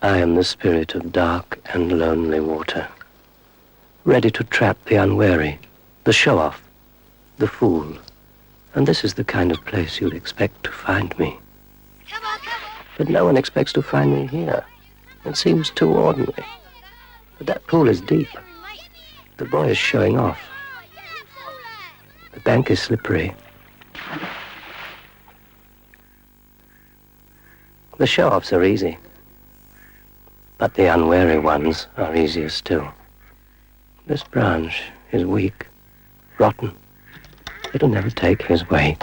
I am the spirit of dark and lonely water, ready to trap the unwary, the show-off, the fool. And this is the kind of place you'd expect to find me. Come on, come on. But no one expects to find me here. It seems too ordinary. But that pool is deep. The boy is showing off. The bank is slippery. The show-offs are easy. But the unwary ones are easier still. This branch is weak, rotten. It'll never take his weight.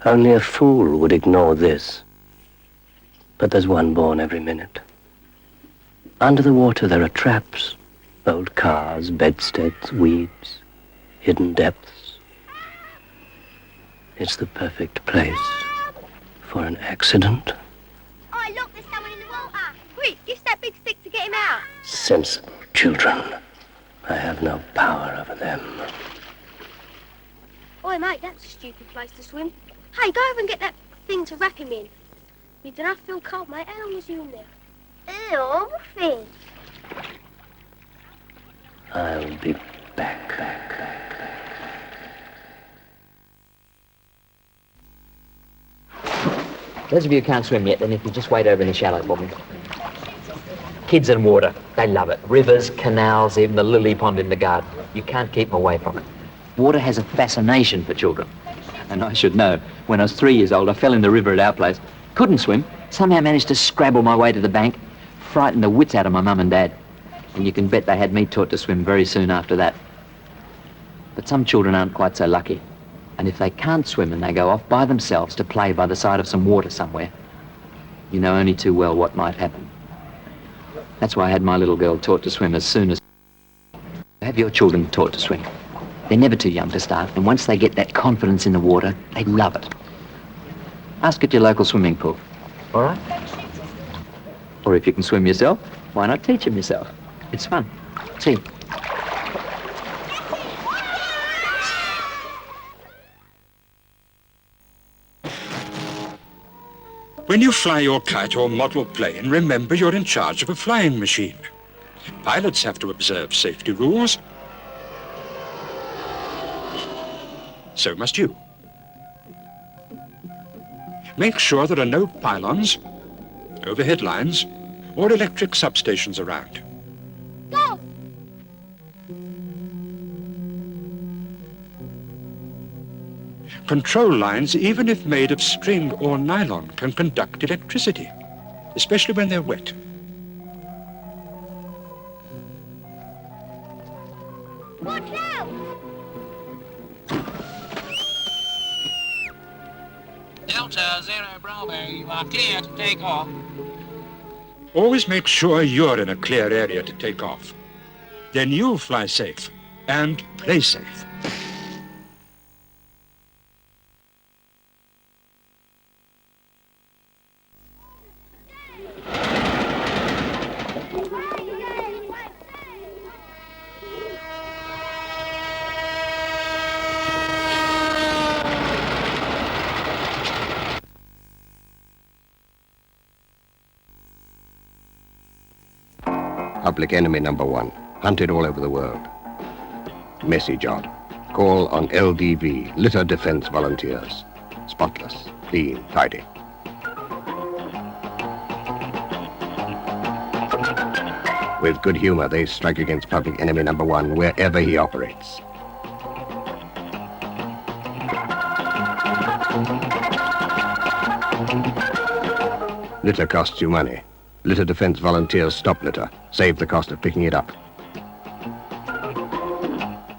Only a fool would ignore this. But there's one born every minute. Under the water there are traps, old cars, bedsteads, weeds, hidden depths. It's the perfect place for an accident. Oh, look, there's someone in the water. Quick, use that big stick to get him out. Sensible children. I have no power over them. Oi, mate, that's a stupid place to swim. Hey, go over and get that thing to wrap him in. You don't feel cold, mate. How long was you in there? Ew, what thing? I'll be back. Those of you who can't swim yet, then if you just wait over in the shallow for me. Kids and water, they love it. Rivers, canals, even the lily pond in the garden. You can't keep them away from it. Water has a fascination for children. And I should know, when I was 3 years old, I fell in the river at our place. Couldn't swim, somehow managed to scrabble my way to the bank, frightened the wits out of my mum and dad. And you can bet they had me taught to swim very soon after that. But some children aren't quite so lucky. And if they can't swim and they go off by themselves to play by the side of some water somewhere, you know only too well what might happen. That's why I had my little girl taught to swim as soon as... Have your children taught to swim. They're never too young to start, and once they get that confidence in the water, they love it. Ask at your local swimming pool, all right? Or if you can swim yourself, why not teach them yourself? It's fun. See? When you fly your kite or model plane, remember you're in charge of a flying machine. Pilots have to observe safety rules. So must you. Make sure there are no pylons, overhead lines, or electric substations around. Go! Control lines, even if made of string or nylon, can conduct electricity, especially when they're wet. Watch out! Delta Zero Bravo, you are clear to take off. Always make sure you're in a clear area to take off. Then you'll fly safe and play safe. Public enemy number one, hunted all over the world. Message on. Call on LDV, Litter Defense Volunteers. Spotless, clean, tidy. With good humor, they strike against public enemy number one wherever he operates. Litter costs you money. Litter Defense Volunteers stop litter, save the cost of picking it up.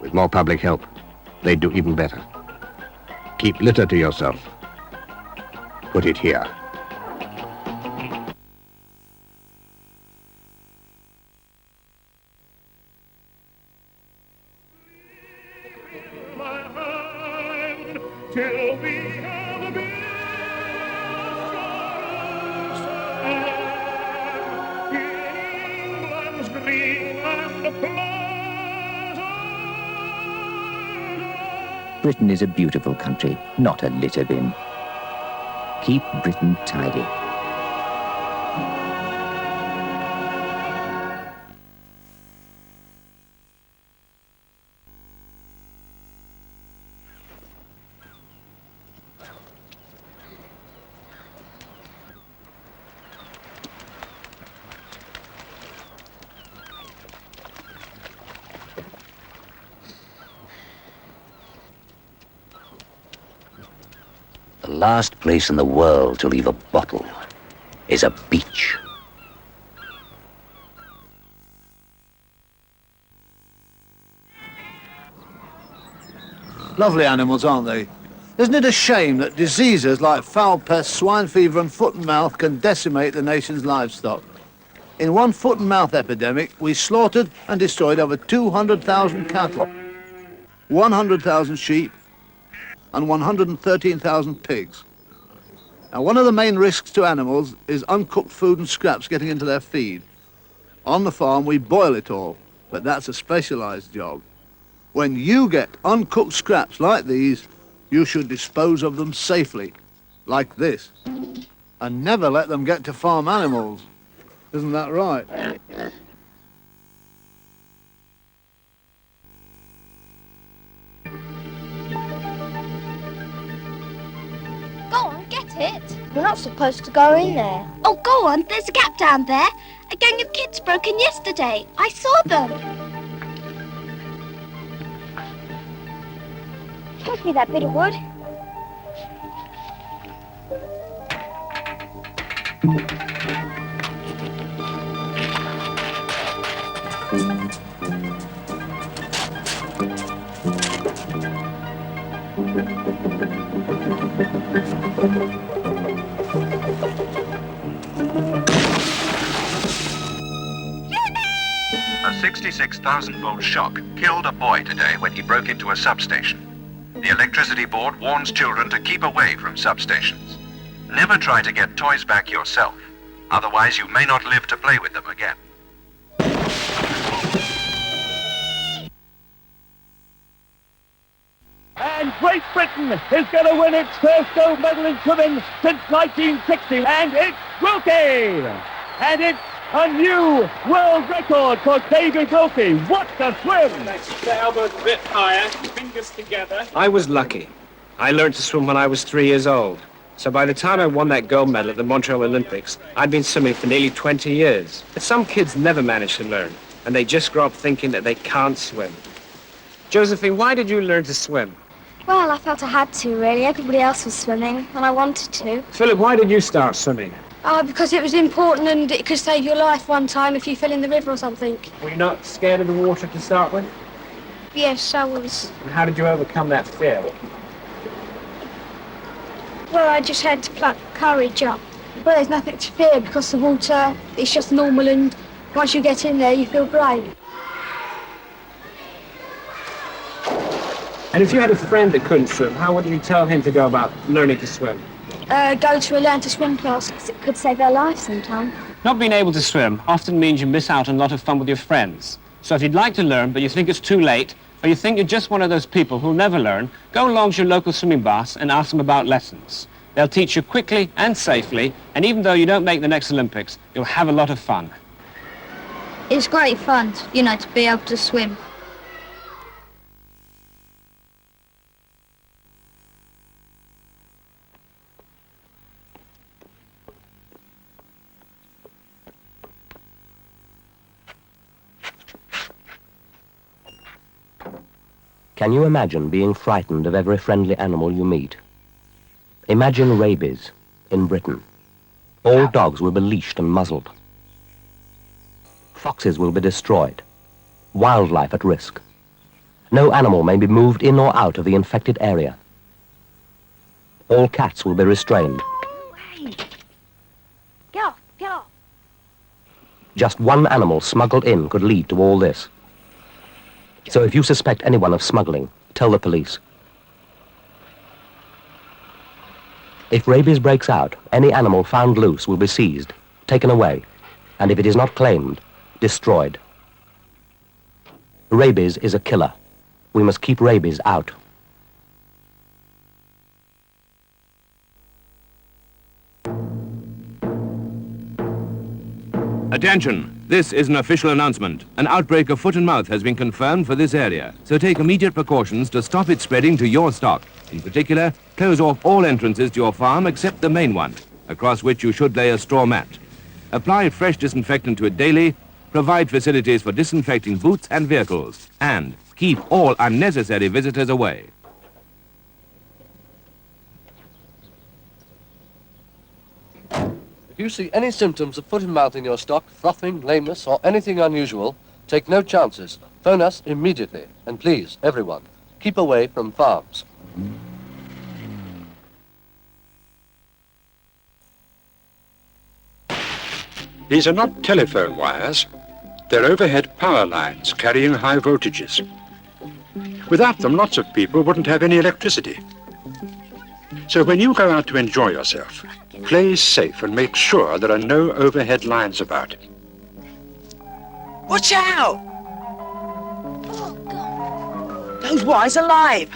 With more public help, they'd do even better. Keep litter to yourself. Put it here. Till we have been England's green and pleasant. Britain is a beautiful country, not a litter bin. keep Britain tidy. The last place in the world to leave a bottle is a beach. Lovely animals, aren't they? Isn't it a shame that diseases like foul pest, swine fever and foot and mouth can decimate the nation's livestock? In one foot and mouth epidemic, we slaughtered and destroyed over 200,000 cattle, 100,000 sheep, and 113,000 pigs. Now, one of the main risks to animals is uncooked food and scraps getting into their feed. On the farm, we boil it all, but that's a specialized job. When you get uncooked scraps like these, you should dispose of them safely, like this, and never let them get to farm animals. Isn't that right? Go on, get it. We're not supposed to go in there. Oh, go on. There's a gap down there. A gang of kids broke in yesterday. I saw them. Pass me that bit of wood. A 66,000-volt shock killed a boy today when he broke into a substation. The electricity board warns children to keep away from substations. Never try to get toys back yourself. Otherwise, you may not live to play with them again. And Great Britain is going to win its first gold medal in swimming since 1960. And it's Wilkie! And it's a new world record for David Wilkie. What a swim! Let's get the elbows a bit higher, fingers together. I was lucky. I learned to swim when I was 3 years old. So by the time I won that gold medal at the Montreal Olympics, I'd been swimming for nearly 20 years. But some kids never manage to learn, and they just grow up thinking that they can't swim. Josephine, why did you learn to swim? Well, I felt I had to, really. Everybody else was swimming, and I wanted to. Philip, why did you start swimming? Because it was important and it could save your life one time if you fell in the river or something. Were you not scared of the water to start with? Yes, I was. And how did you overcome that fear? Well, I just had to pluck courage up. Well, there's nothing to fear because the water is just normal, and once you get in there, you feel great. And if you had a friend that couldn't swim, how would you tell him to go about learning to swim? Go to a learn to swim class, because it could save their life sometime. Not being able to swim often means you miss out on a lot of fun with your friends. So if you'd like to learn, but you think it's too late, or you think you're just one of those people who'll never learn, go along to your local swimming baths and ask them about lessons. They'll teach you quickly and safely, and even though you don't make the next Olympics, you'll have a lot of fun. It's great fun, to be able to swim. Can you imagine being frightened of every friendly animal you meet? Imagine rabies in Britain. All dogs will be leashed and muzzled. Foxes will be destroyed. Wildlife at risk. No animal may be moved in or out of the infected area. All cats will be restrained. Hey! Get off, get off. Just one animal smuggled in could lead to all this. So if you suspect anyone of smuggling, tell the police. If rabies breaks out, any animal found loose will be seized, taken away, and if it is not claimed, destroyed. Rabies is a killer. We must keep rabies out. Attention! This is an official announcement. An outbreak of foot and mouth has been confirmed for this area, so take immediate precautions to stop it spreading to your stock. In particular, close off all entrances to your farm except the main one, across which you should lay a straw mat. Apply fresh disinfectant to it daily, provide facilities for disinfecting boots and vehicles, and keep all unnecessary visitors away. If you see any symptoms of foot and mouth in your stock, frothing, lameness, or anything unusual, take no chances. Phone us immediately. And please, everyone, keep away from farms. These are not telephone wires. They're overhead power lines carrying high voltages. Without them, lots of people wouldn't have any electricity. So when you go out to enjoy yourself, play safe and make sure there are no overhead lines about. Watch out! Oh, God. Those wires are live.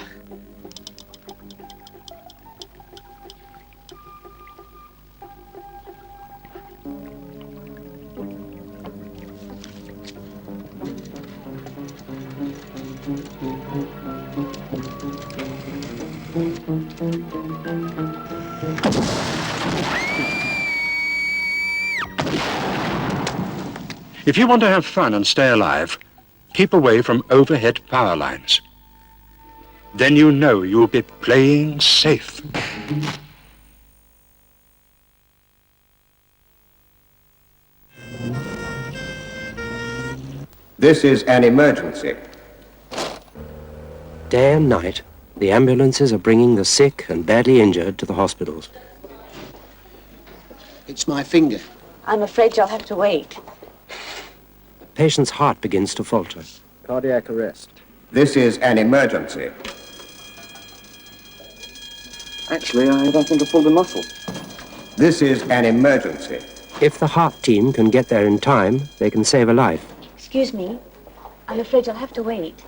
If you want to have fun and stay alive, keep away from overhead power lines. Then you know you'll be playing safe. This is an emergency. Day and night, the ambulances are bringing the sick and badly injured to the hospitals. It's my finger. I'm afraid you'll have to wait. The patient's heart begins to falter. Cardiac arrest. This is an emergency. Actually, I think I pulled a muscle. This is an emergency. If the heart team can get there in time, they can save a life. Excuse me. I'm afraid you'll have to wait.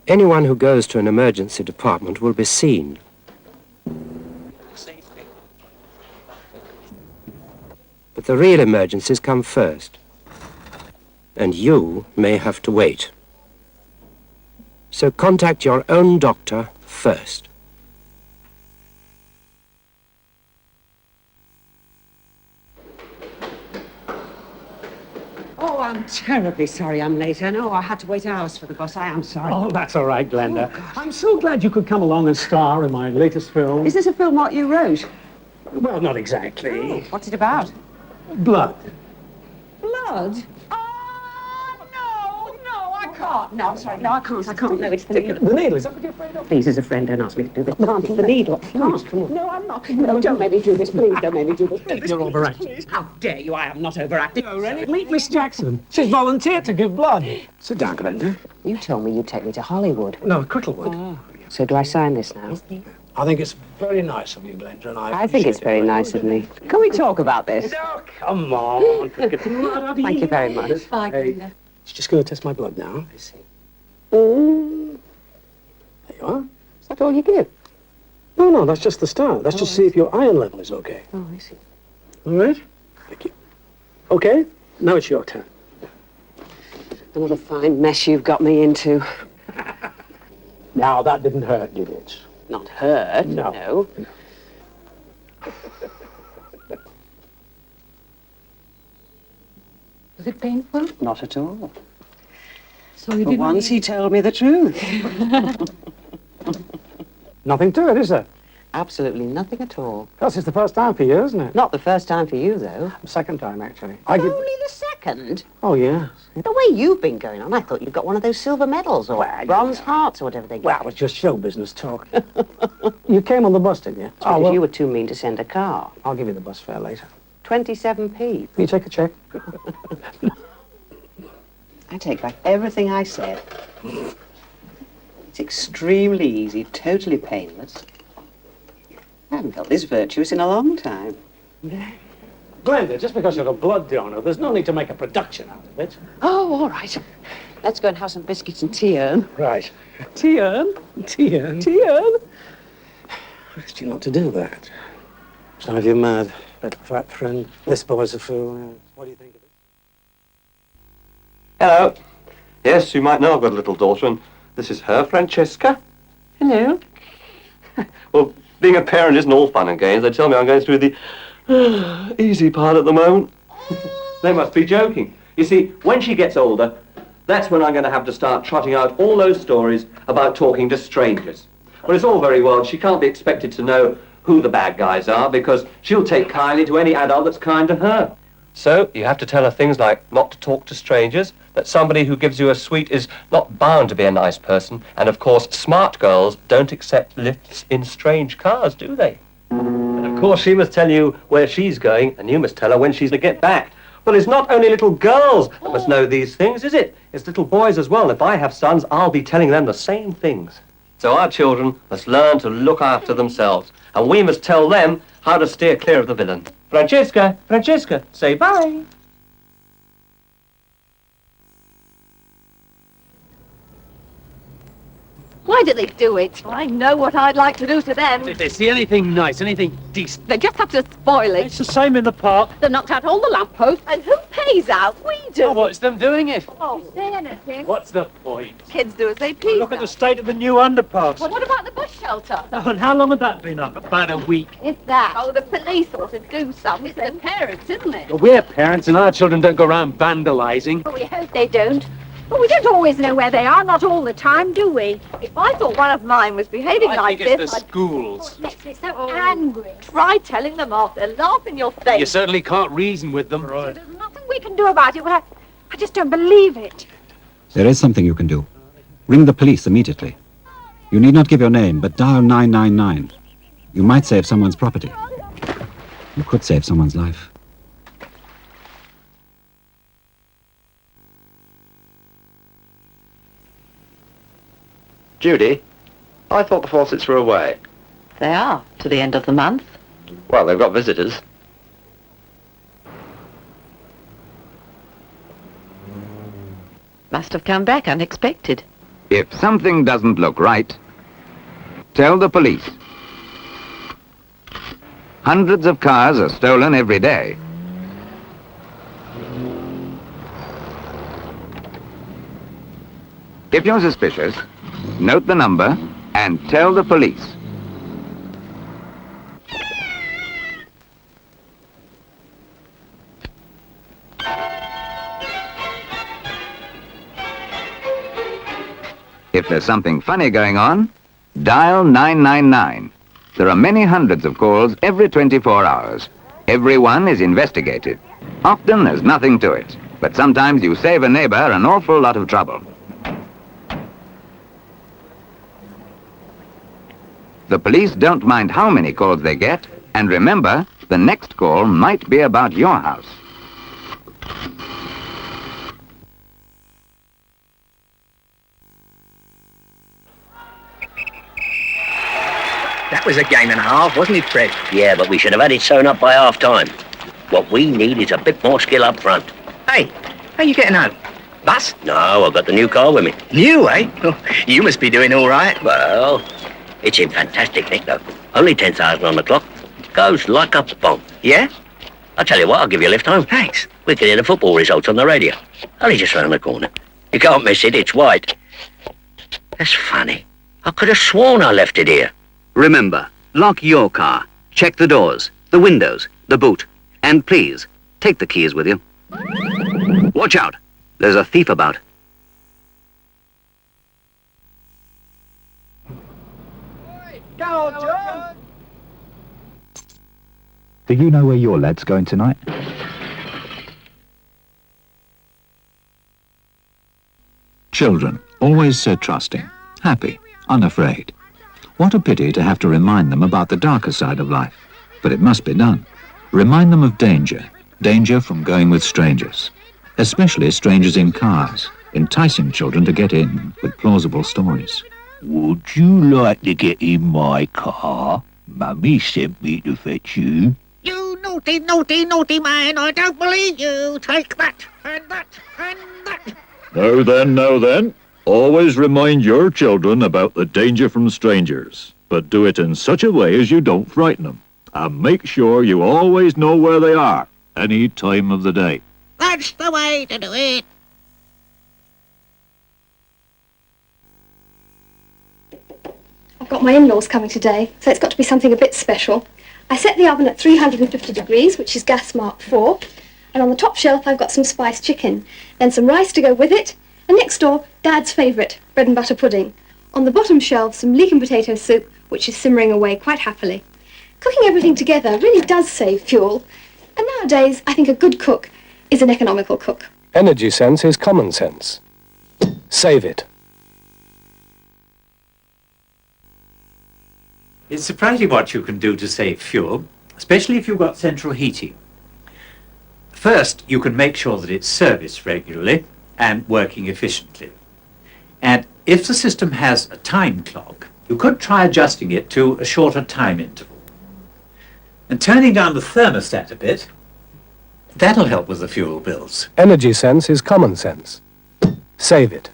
Anyone who goes to an emergency department will be seen. But the real emergencies come first. And you may have to wait. So contact your own doctor first. Oh, I'm terribly sorry I'm late. I know I had to wait hours for the bus. I am sorry. Oh, that's all right, Glenda. I'm so glad you could come along and star in my latest film. Is this a film what you wrote? Well, not exactly. Oh, what's it about? Blood. Blood? I can't. No, I'm sorry. No, I can't. No, it's the needle. The needle, is that what you're afraid of? Please, as a friend, don't ask me to do this. Can't, it's the needle. Please, come on. No, I'm not. No, don't make me do this. Please, don't make me do this. You're overacting. Please. How dare you? I am not overacting. No, really? Meet Miss Jackson. She's volunteered to give blood. Sit down, Glenda. You told me you'd take me to Hollywood. No, Cricklewood. Oh. So do I sign this now? I think it's very nice of you, Glenda, and I think it's very nice of me. Can we talk about this? No, come on. Thank you very much. Bye, Glenda. She's just going to test my blood now. I see. There you are. Is that all you give? No, that's just the start. That's just to see if your iron level is okay. Oh, I see. All right? Thank you. Okay, now it's your turn. Another fine mess you've got me into. Now, that didn't hurt, did it? Not hurt, no. Was it painful? Not at all. So you For didn't... once he told me the truth. Nothing to it, is there? Absolutely nothing at all. This is the first time for you, isn't it? Not the first time for you, though. Second time, actually. Only the second? Oh, yeah. The way you've been going on, I thought you'd got one of those silver medals or bronze hearts or whatever they get. Well, it was just show business talk. You came on the bus, didn't you? Oh, well, you were too mean to send a car. I'll give you the bus fare later. 27p. You take a check? I take back everything I said. It's extremely easy, totally painless. I haven't felt this virtuous in a long time. Glenda, just because you're a blood donor, there's no need to make a production out of it. Oh, all right. Let's go and have some biscuits and tea, Ern. Right. Tea, Ern? Tea, Ern? Tea, Ern? I asked you not to do that. It's none of your mad. That fat friend. This boy's a fool. What do you think of it? Hello. Yes, you might know I've got a little daughter, and this is her, Francesca. Hello. Well, being a parent isn't all fun and games. They tell me I'm going through the easy part at the moment. They must be joking. You see, when she gets older, that's when I'm going to have to start trotting out all those stories about talking to strangers. Well, it's all very well. She can't be expected to know who the bad guys are because she'll take kindly to any adult that's kind to her. So you have to tell her things like not to talk to strangers, that somebody who gives you a sweet is not bound to be a nice person, and of course smart girls don't accept lifts in strange cars, do they? And of course she must tell you where she's going, and you must tell her when she's to get back. Well, it's not only little girls that must know these things, is it? It's little boys as well. If I have sons, I'll be telling them the same things. So our children must learn to look after themselves, and we must tell them how to steer clear of the villain. Francesca, Francesca, say bye. Why do they do it? I know what I'd like to do to them. If they see anything nice, anything decent, They just have to spoil it. it's the same in the park. They've knocked out all the lampposts. And who pays out? We do. Oh, what's them doing it? Oh, say anything. What's the point? Kids do as they please. Look at the state of the new underpass. What about the bush shelter? Oh, and how long had that been up? About a week. If that. Oh, the police ought to do something. It's the parents, isn't it? Well, we're parents and our children don't go around vandalising. Well, we hope they don't. But we don't always know where they are, not all the time, do we? If I thought one of mine was behaving like I think this, it's the schools. Makes me so angry. Try telling them off. They'll laugh in your face. You certainly can't reason with them. There's nothing we can do about it, but I just don't believe it. There is something you can do. Ring the police immediately. You need not give your name, but dial 999. You might save someone's property. You could save someone's life. Judy, I thought the Fawcett's were away. They are, to the end of the month. Well, they've got visitors. Must have come back unexpected. If something doesn't look right, tell the police. Hundreds of cars are stolen every day. If you're suspicious, note the number and tell the police. If there's something funny going on, dial 999. There are many hundreds of calls every 24 hours. Every one is investigated. Often there's nothing to it, but sometimes you save a neighbor an awful lot of trouble. The police don't mind how many calls they get, and remember, the next call might be about your house. That was a game and a half, wasn't it, Fred? Yeah, but we should have had it sewn up by half-time. What we need is a bit more skill up front. Hey, how you getting home? Bus? No, I've got the new car with me. New, eh? Oh, you must be doing all right. Well, it's in fantastic nick, though. Only 10,000 on the clock. Goes like a bomb. Yeah? I'll tell you what, I'll give you a lift home. Thanks. We can hear the football results on the radio. Only just round the corner. You can't miss it, it's white. That's funny. I could have sworn I left it here. Remember, lock your car, check the doors, the windows, the boot, and please, take the keys with you. Watch out, there's a thief about. Go on, John! Do you know where your lad's going tonight? Children, always so trusting, happy, unafraid. What a pity to have to remind them about the darker side of life. But it must be done. Remind them of danger. Danger from going with strangers. Especially strangers in cars, enticing children to get in with plausible stories. Would you like to get in my car? Mummy sent me to fetch you. You naughty, naughty, naughty man, I don't believe you. Take that, and that, and that. No then, no then. Always remind your children about the danger from strangers, but do it in such a way as you don't frighten them. And make sure you always know where they are, any time of the day. That's the way to do it. I've got my in-laws coming today, so it's got to be something a bit special. I set the oven at 350 degrees, which is gas mark 4, and on the top shelf I've got some spiced chicken, then some rice to go with it, and next door, Dad's favourite, bread and butter pudding. On the bottom shelf, some leek and potato soup, which is simmering away quite happily. Cooking everything together really does save fuel, and nowadays I think a good cook is an economical cook. Energy sense is common sense. Save it. It's surprising what you can do to save fuel, especially if you've got central heating. First, you can make sure that it's serviced regularly and working efficiently. And if the system has a time clock, you could try adjusting it to a shorter time interval. And turning down the thermostat a bit, that'll help with the fuel bills. Energy sense is common sense. Save it.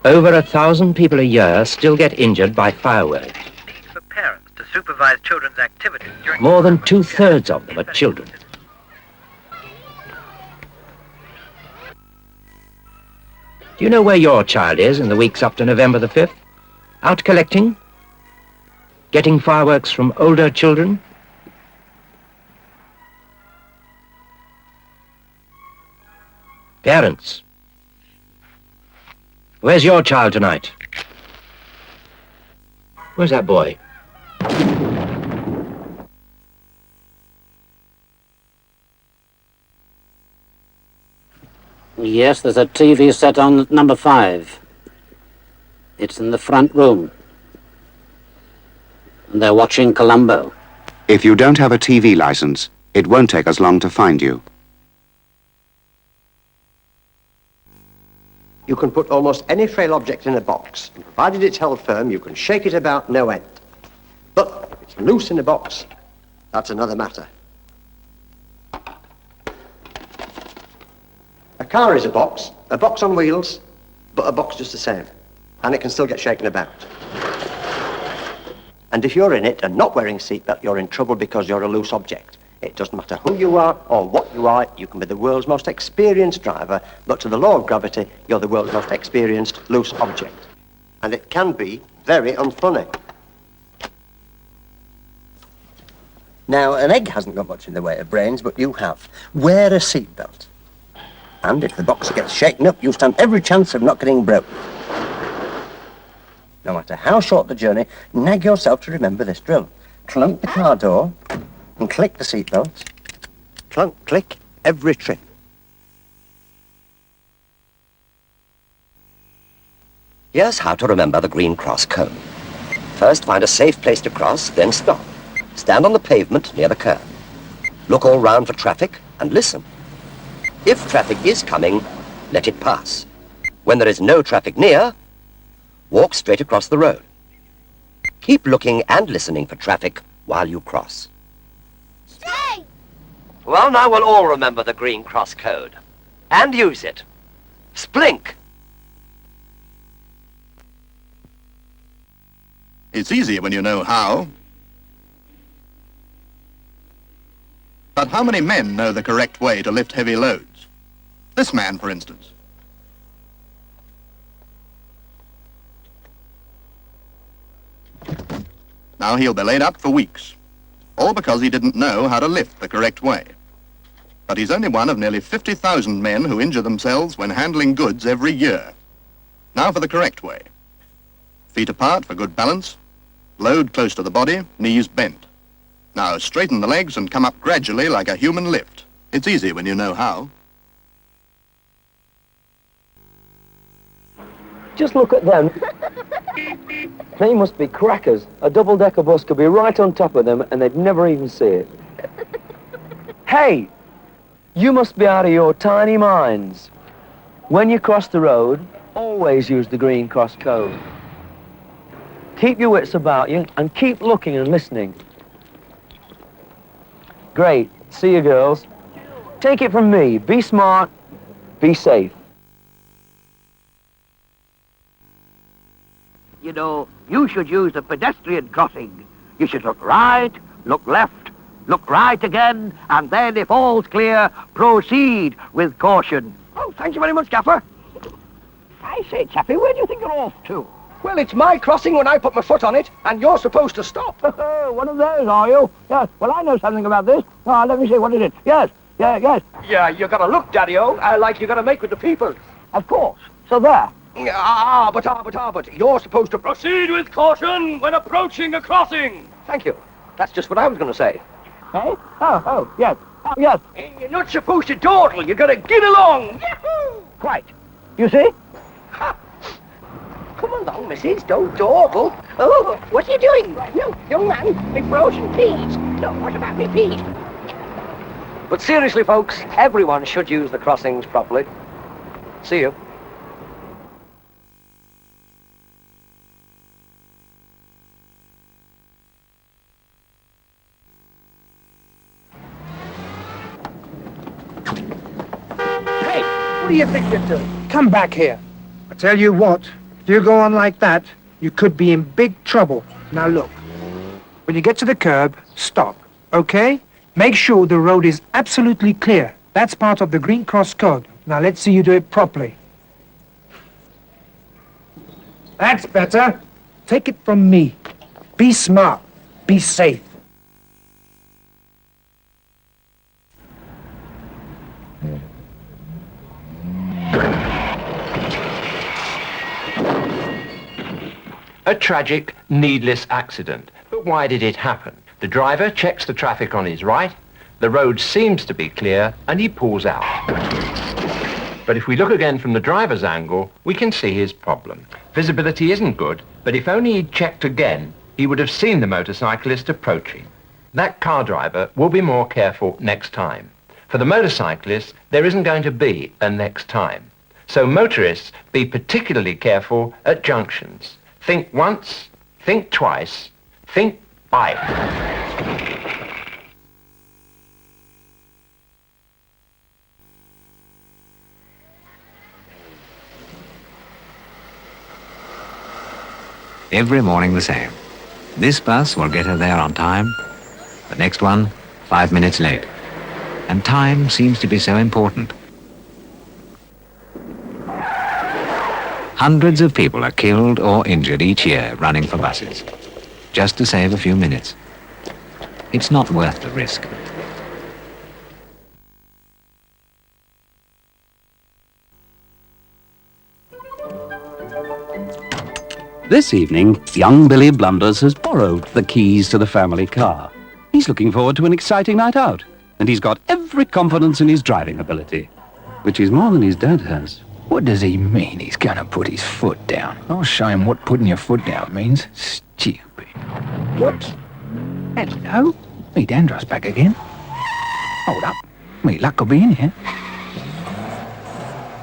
Over 1,000 people a year still get injured by fireworks. For parents to supervise children's activities during... More than 2/3 of them are children. Do you know where your child is in the weeks up to November the 5th? Out collecting? Getting fireworks from older children? Parents, where's your child tonight? Where's that boy? Yes, there's a TV set on number 5. It's in the front room. And they're watching Columbo. If you don't have a TV license, it won't take us long to find you. You can put almost any frail object in a box, and provided it's held firm, you can shake it about no end. But if it's loose in a box, that's another matter. A car is a box on wheels, but a box just the same, and it can still get shaken about. And if you're in it and not wearing a seatbelt, you're in trouble because you're a loose object. It doesn't matter who you are or what you are, you can be the world's most experienced driver, but to the law of gravity, you're the world's most experienced loose object. And it can be very unfunny. Now, an egg hasn't got much in the way of brains, but you have. Wear a seatbelt. And if the box gets shaken up, you stand every chance of not getting broke. No matter how short the journey, nag yourself to remember this drill. Clunk the car door and click the seatbelts. Clunk, click, every trip. Here's how to remember the Green Cross code. First, find a safe place to cross, then stop. Stand on the pavement near the curb. Look all round for traffic and listen. If traffic is coming, let it pass. When there is no traffic near, walk straight across the road. Keep looking and listening for traffic while you cross. Stay! Well, now we'll all remember the Green Cross code. And use it. Splink! It's easier when you know how. But how many men know the correct way to lift heavy loads? This man, for instance. Now he'll be laid up for weeks, all because he didn't know how to lift the correct way. But he's only one of nearly 50,000 men who injure themselves when handling goods every year. Now for the correct way. Feet apart for good balance, load close to the body, knees bent. Now straighten the legs and come up gradually like a human lift. It's easy when you know how. Just look at them. They must be crackers. A double-decker bus could be right on top of them and they'd never even see it. Hey! You must be out of your tiny minds. When you cross the road, always use the Green Cross code. Keep your wits about you and keep looking and listening. Great. See you, girls. Take it from me. Be smart. Be safe. know, you should use the pedestrian crossing. You should look right, look left, look right again, and then, if all's clear, proceed with caution. Oh, thank you very much, Gaffer. I say, Chappie, where do you think you're off to? Well, it's my crossing when I put my foot on it, and you're supposed to stop. One of those, are you? Yes. Well, I know something about this. Let me see, what is it? Yes. Yes. Yeah, you gotta look, Daddy-O, like you gotta make with the people. Of course. So there. But you're supposed to proceed with caution when approaching a crossing. Thank you. That's just what I was gonna say. Eh? Oh, yes. Oh, yes. You're not supposed to dawdle, you gotta get along. Yahoo! Quite. You see? Ha! Come along, missus, don't dawdle. Oh, what are you doing? No, young man, me frozen peas. No, what about me peas? But seriously, folks, everyone should use the crossings properly. See you. Hey, what do you think you're doing? Come back here. I tell you what, if you go on like that, you could be in big trouble. Now look, when you get to the curb, stop, okay? Make sure the road is absolutely clear. That's part of the Green Cross Code. Now let's see you do it properly. That's better. Take it from me. Be smart. Be safe. A tragic, needless accident. But why did it happen? The driver checks the traffic on his right, the road seems to be clear, and he pulls out. But if we look again from the driver's angle, we can see his problem. Visibility isn't good, but if only he'd checked again, he would have seen the motorcyclist approaching. That car driver will be more careful next time. For the motorcyclist, there isn't going to be a next time. So motorists, be particularly careful at junctions. Think once, think twice, think bike. Every morning the same. This bus will get her there on time. The next one, 5 minutes late. And time seems to be so important. Hundreds of people are killed or injured each year running for buses, just to save a few minutes. It's not worth the risk. This evening, young Billy Blunders has borrowed the keys to the family car. He's looking forward to an exciting night out, and he's got every confidence in his driving ability, which is more than his dad has. What does he mean he's gonna put his foot down? I'll show him what putting your foot down means. Stupid. What? Hello? Me Dandros back again. Hold up. Me luck will be in here.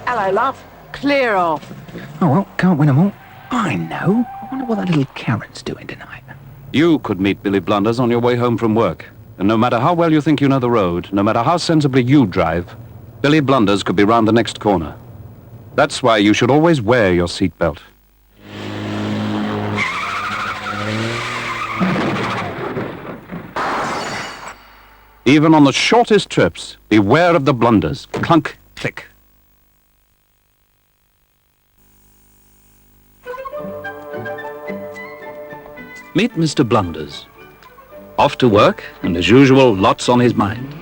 Hello, love. Clear off. Oh, well, can't win 'em all. I know. I wonder what that little Karen's doing tonight. You could meet Billy Blunders on your way home from work, and no matter how well you think you know the road, no matter how sensibly you drive, Billy Blunders could be round the next corner. That's why you should always wear your seatbelt. Even on the shortest trips, beware of the blunders. Clunk, click. Meet Mr. Blunders. Off to work, and as usual, lots on his mind.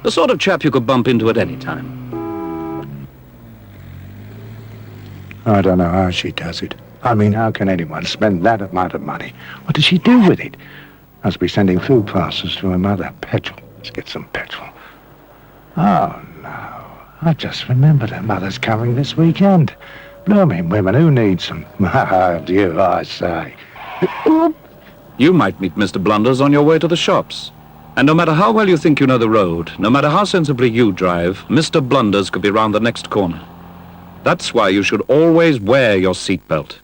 The sort of chap you could bump into at any time. I don't know how she does it. I mean, how can anyone spend that amount of money? What does she do with it? Must be sending food parcels to her mother. Petrol. Let's get some petrol. Oh, no. I just remembered her mother's coming this weekend. Blooming women, who needs them? Oh, dear, I say. You might meet Mr. Blunders on your way to the shops. And no matter how well you think you know the road, no matter how sensibly you drive, Mr. Blunders could be round the next corner. That's why you should always wear your seatbelt.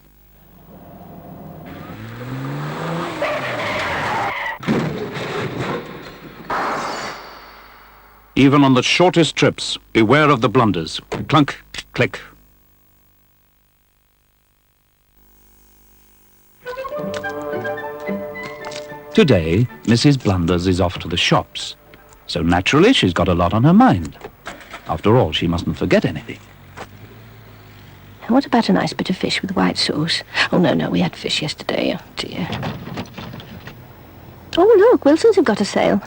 Even on the shortest trips, beware of the blunders. Clunk, click. Today, Mrs. Blunders is off to the shops, so naturally she's got a lot on her mind. After all, she mustn't forget anything. What about a nice bit of fish with white sauce? Oh, no, we had fish yesterday. Oh, dear. Oh, look, Wilson's have got a sale.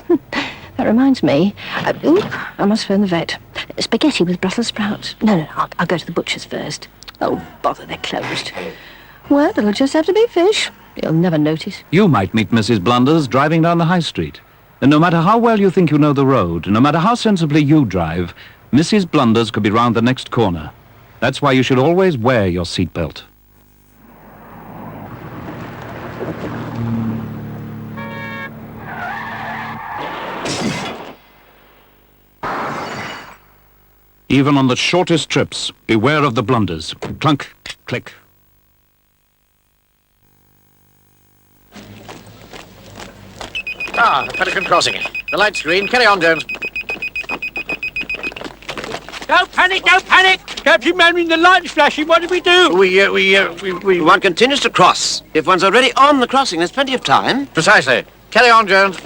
That reminds me. I must phone the vet. Spaghetti with Brussels sprouts. No, I'll go to the butcher's first. Oh, bother, they're closed. Well, it'll just have to be fish. You'll never notice. You might meet Mrs. Blunders driving down the high street. And no matter how well you think you know the road, no matter how sensibly you drive, Mrs. Blunders could be round the next corner. That's why you should always wear your seatbelt. Even on the shortest trips, beware of the blunders. Clunk, click. Pelican Crossing. The light's green. Carry on, Jones. Don't panic, don't panic! Captain Manning, the light's flashing. What do we do? One continues to cross. If one's already on the crossing, there's plenty of time. Precisely. Carry on, Jones.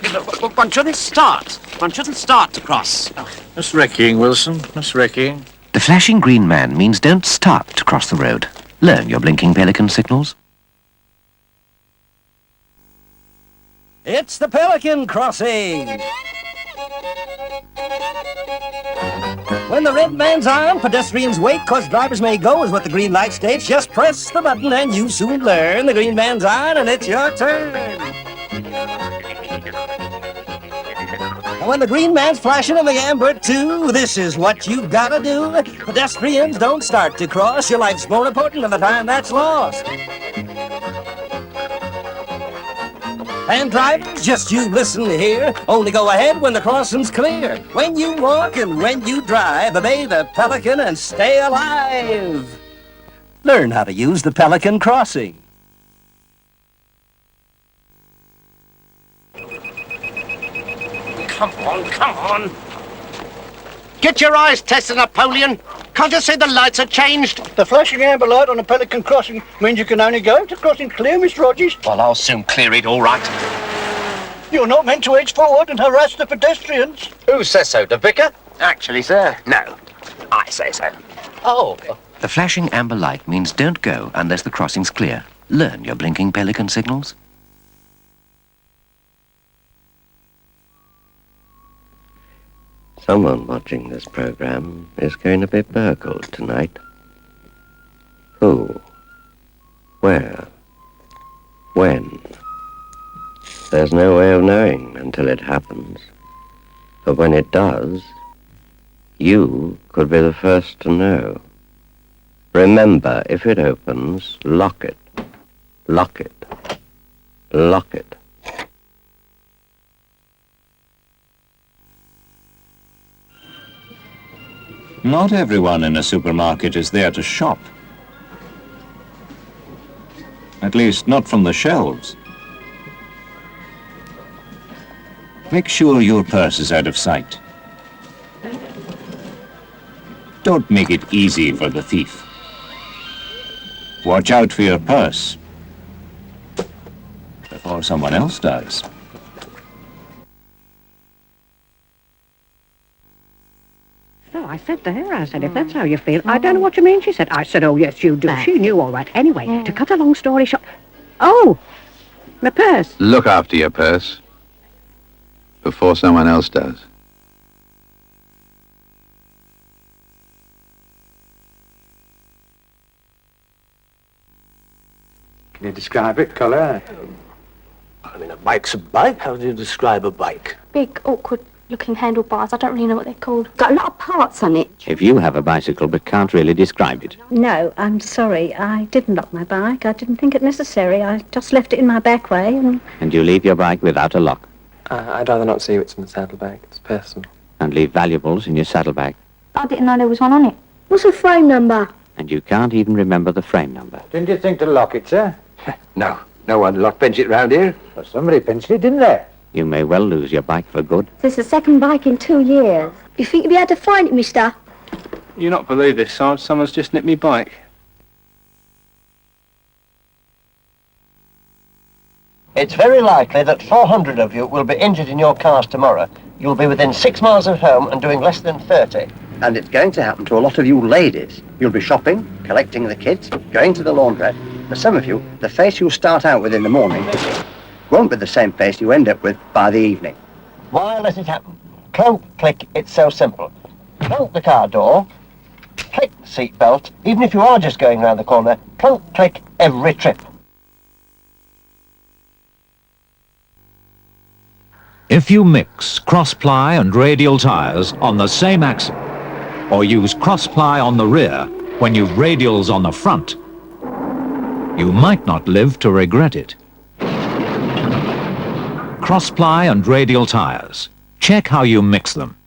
One shouldn't start. One shouldn't start to cross. That's wrecking, Wilson. That's wrecking. The flashing green man means don't start to cross the road. Learn your blinking pelican signals. It's the Pelican Crossing. When the red man's on, pedestrians wait, 'cause drivers may go, is what the green light states. Just press the button and you soon learn. The green man's on and it's your turn. And when the green man's flashing and the amber too, this is what you've gotta do. Pedestrians don't start to cross. Your life's more important than the time that's lost. And drivers, just you listen here. Only go ahead when the crossing's clear. When you walk and when you drive, obey the Pelican and stay alive. Learn how to use the Pelican Crossing. Come on. Get your eyes tested, Napoleon. Can't you see the lights are changed? The flashing amber light on the Pelican Crossing means you can only go to crossing clear, Miss Rogers. Well, I'll soon clear it, all right. You're not meant to edge forward and harass the pedestrians. Who says so, the vicar? Actually, sir. No, I say so. Oh. The flashing amber light means don't go unless the crossing's clear. Learn your blinking pelican signals. Someone watching this program is going to be burgled tonight. Who? Where? When? There's no way of knowing until it happens. But when it does, you could be the first to know. Remember, if it opens, lock it. Lock it. Lock it. Not everyone in a supermarket is there to shop. At least, not from the shelves. Make sure your purse is out of sight. Don't make it easy for the thief. Watch out for your purse before someone else does. So I said to her, if that's how you feel, I don't know what you mean, she said. I said, oh, yes, you do. She knew all right. Anyway, to cut a long story short... Oh, my purse. Look after your purse before someone else does. Can you describe it, colour? I mean, a bike's a bike. How do you describe a bike? Big, awkward-looking handlebars. I don't really know what they're called. Got a lot of parts on it. If you have a bicycle but can't really describe it. No, I'm sorry. I didn't lock my bike. I didn't think it necessary. I just left it in my back way and... And you leave your bike without a lock. I'd rather not see what's in the saddlebag. It's personal. And leave valuables in your saddlebag. I didn't know there was one on it. What's the frame number? And you can't even remember the frame number. Didn't you think to lock it, sir? No one lock-pinched it round here. Well, somebody pinched it, didn't they? You may well lose your bike for good. This is the second bike in 2 years. You think you'll be able to find it, mister? You'll not believe this, Sarge. Someone's just nicked me bike. It's very likely that 400 of you will be injured in your cars tomorrow. You'll be within 6 miles of home and doing less than 30. And it's going to happen to a lot of you ladies. You'll be shopping, collecting the kids, going to the laundrette. For some of you, the face you start out with in the morning won't be the same face you end up with by the evening. Why let it happen? Clunk, click, it's so simple. Clunk the car door, click the seat belt, even if you are just going round the corner, clunk, click every trip. If you mix cross-ply and radial tyres on the same axle, or use cross-ply on the rear when you've radials on the front, you might not live to regret it. Cross-ply and radial tyres. Check how you mix them.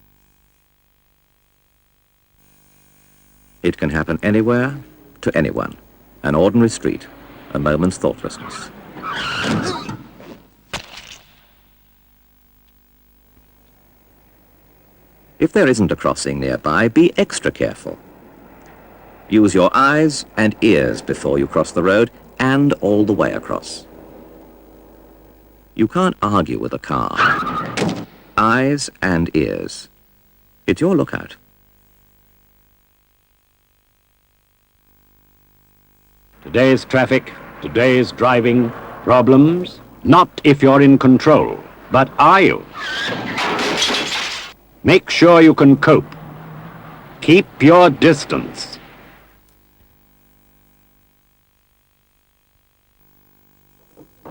It can happen anywhere, to anyone. An ordinary street, a moment's thoughtlessness. If there isn't a crossing nearby, be extra careful. Use your eyes and ears before you cross the road and all the way across. You can't argue with a car. Eyes and ears. It's your lookout. Today's traffic, today's driving problems, not if you're in control, but are you? Make sure you can cope. Keep your distance.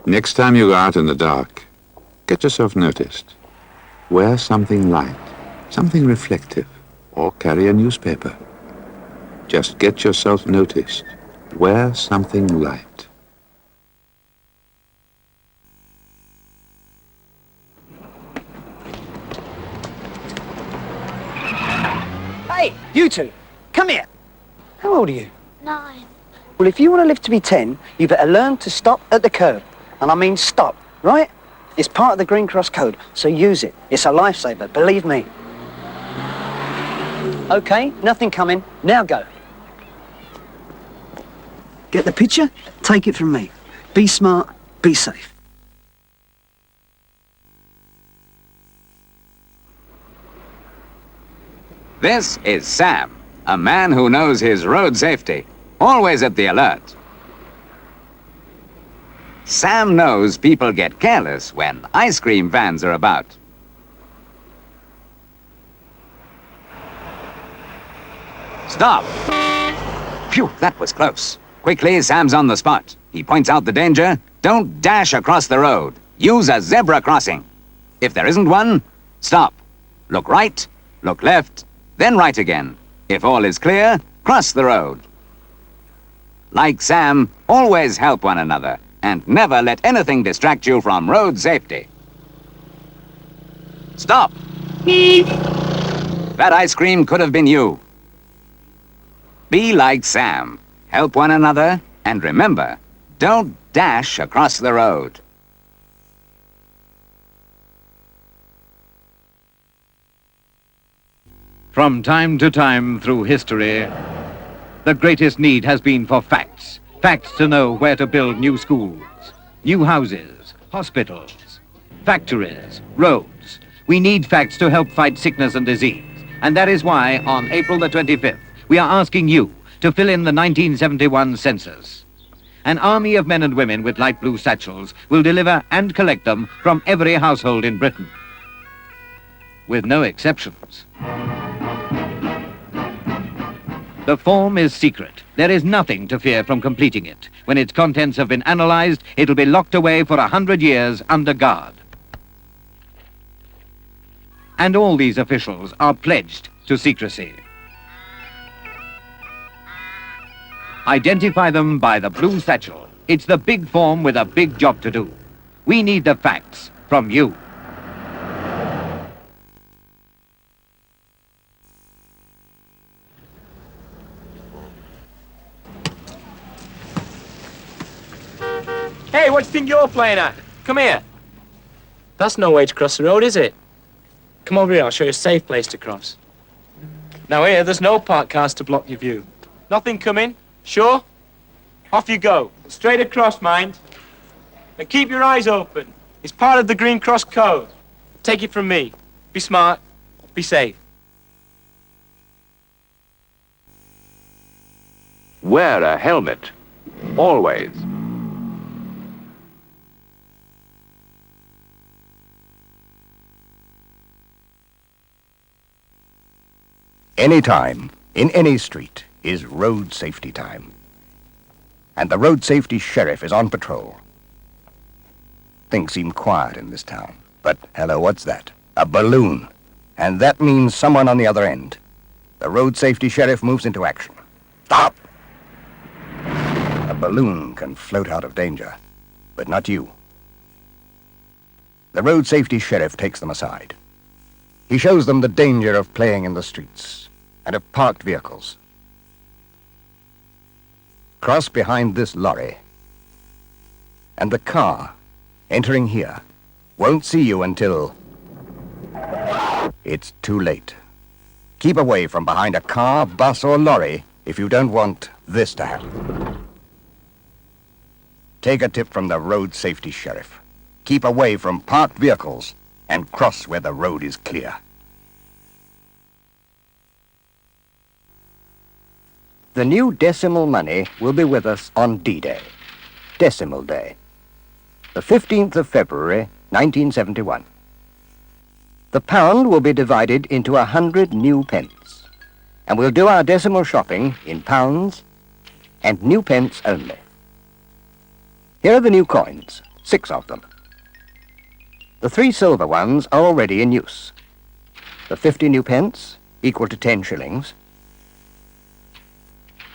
Next time you go out in the dark, get yourself noticed. Wear something light, something reflective, or carry a newspaper. Just get yourself noticed. Wear something light. Hey, you two, come here. How old are you? 9. Well, if you want to live to be 10, you better learn to stop at the curb. And I mean stop, right? It's part of the Green Cross Code, so use it. It's a lifesaver, believe me. Okay, nothing coming. Now go. Get the picture? Take it from me. Be smart, be safe. This is Sam, a man who knows his road safety, always at the alert. Sam knows people get careless when ice cream vans are about. Stop! Phew, that was close. Quickly, Sam's on the spot. He points out the danger. Don't dash across the road. Use a zebra crossing. If there isn't one, stop. Look right, look left, then right again. If all is clear, cross the road. Like Sam, always help one another, and never let anything distract you from road safety. Stop! That ice cream could have been you. Be like Sam. Help one another, and remember, don't dash across the road. From time to time through history, the greatest need has been for facts. Facts to know where to build new schools, new houses, hospitals, factories, roads. We need facts to help fight sickness and disease. And that is why, on April the 25th, we are asking you to fill in the 1971 census. An army of men and women with light blue satchels will deliver and collect them from every household in Britain, with no exceptions. The form is secret. There is nothing to fear from completing it. When its contents have been analyzed, it'll be locked away for 100 years under guard. And all these officials are pledged to secrecy. Identify them by the blue satchel. It's the big form with a big job to do. We need the facts from you. Hey, what do you think you're playing at? Come here. That's no way to cross the road, is it? Come over here, I'll show you a safe place to cross. Now here, there's no parked cars to block your view. Nothing coming? Sure? Off you go. Straight across, mind. And keep your eyes open. It's part of the Green Cross Code. Take it from me. Be smart. Be safe. Wear a helmet. Always. Any time, in any street, is road safety time. And the road safety sheriff is on patrol. Things seem quiet in this town, but hello, what's that? A balloon. And that means someone on the other end. The road safety sheriff moves into action. Stop! A balloon can float out of danger, but not you. The road safety sheriff takes them aside. He shows them the danger of playing in the streets and of parked vehicles. Cross behind this lorry, and the car entering here won't see you until it's too late. Keep away from behind a car, bus, or lorry if you don't want this to happen. Take a tip from the road safety sheriff. Keep away from parked vehicles and cross where the road is clear. The new decimal money will be with us on D-Day, Decimal Day, the 15th of February, 1971. The pound will be divided into 100 new pence, and we'll do our decimal shopping in pounds and new pence only. Here are the new coins, 6 of them. The 3 silver ones are already in use. The 50 new pence, equal to 10 shillings.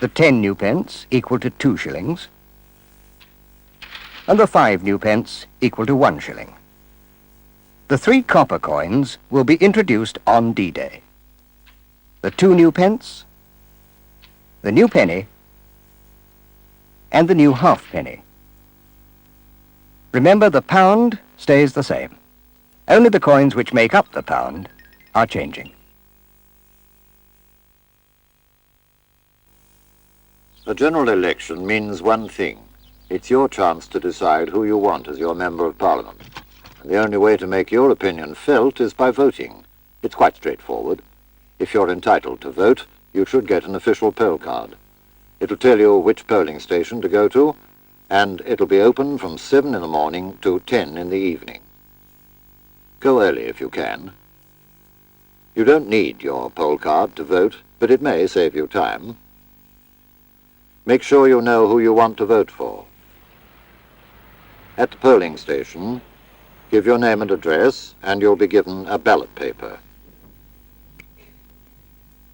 The 10 new pence, equal to 2 shillings. And the 5 new pence, equal to 1 shilling. The 3 copper coins will be introduced on D-Day. The 2 new pence, the new penny, and the new halfpenny. Remember, the pound stays the same. Only the coins which make up the pound are changing. A general election means one thing. It's your chance to decide who you want as your Member of Parliament. And the only way to make your opinion felt is by voting. It's quite straightforward. If you're entitled to vote, you should get an official poll card. It'll tell you which polling station to go to, and it'll be open from 7 in the morning to 10 in the evening. Go early if you can. You don't need your poll card to vote, but it may save you time. Make sure you know who you want to vote for. At the polling station, give your name and address, and you'll be given a ballot paper.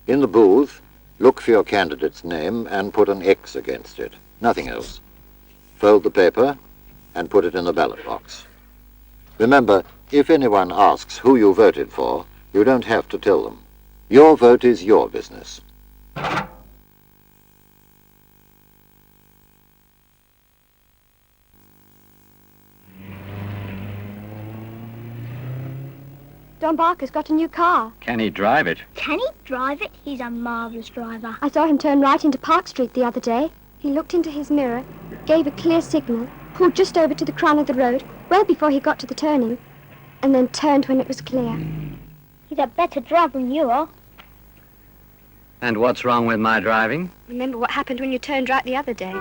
In the booth, look for your candidate's name and put an X against it. Nothing else. Fold the paper and put it in the ballot box. Remember, if anyone asks who you voted for, you don't have to tell them. Your vote is your business. Don Barker's got a new car. Can he drive it? Can he drive it? He's a marvellous driver. I saw him turn right into Park Street the other day. He looked into his mirror, gave a clear signal, pulled just over to the crown of the road, well before he got to the turning, and then turned when it was clear. He's a better driver than you are. And what's wrong with my driving? Remember what happened when you turned right the other day.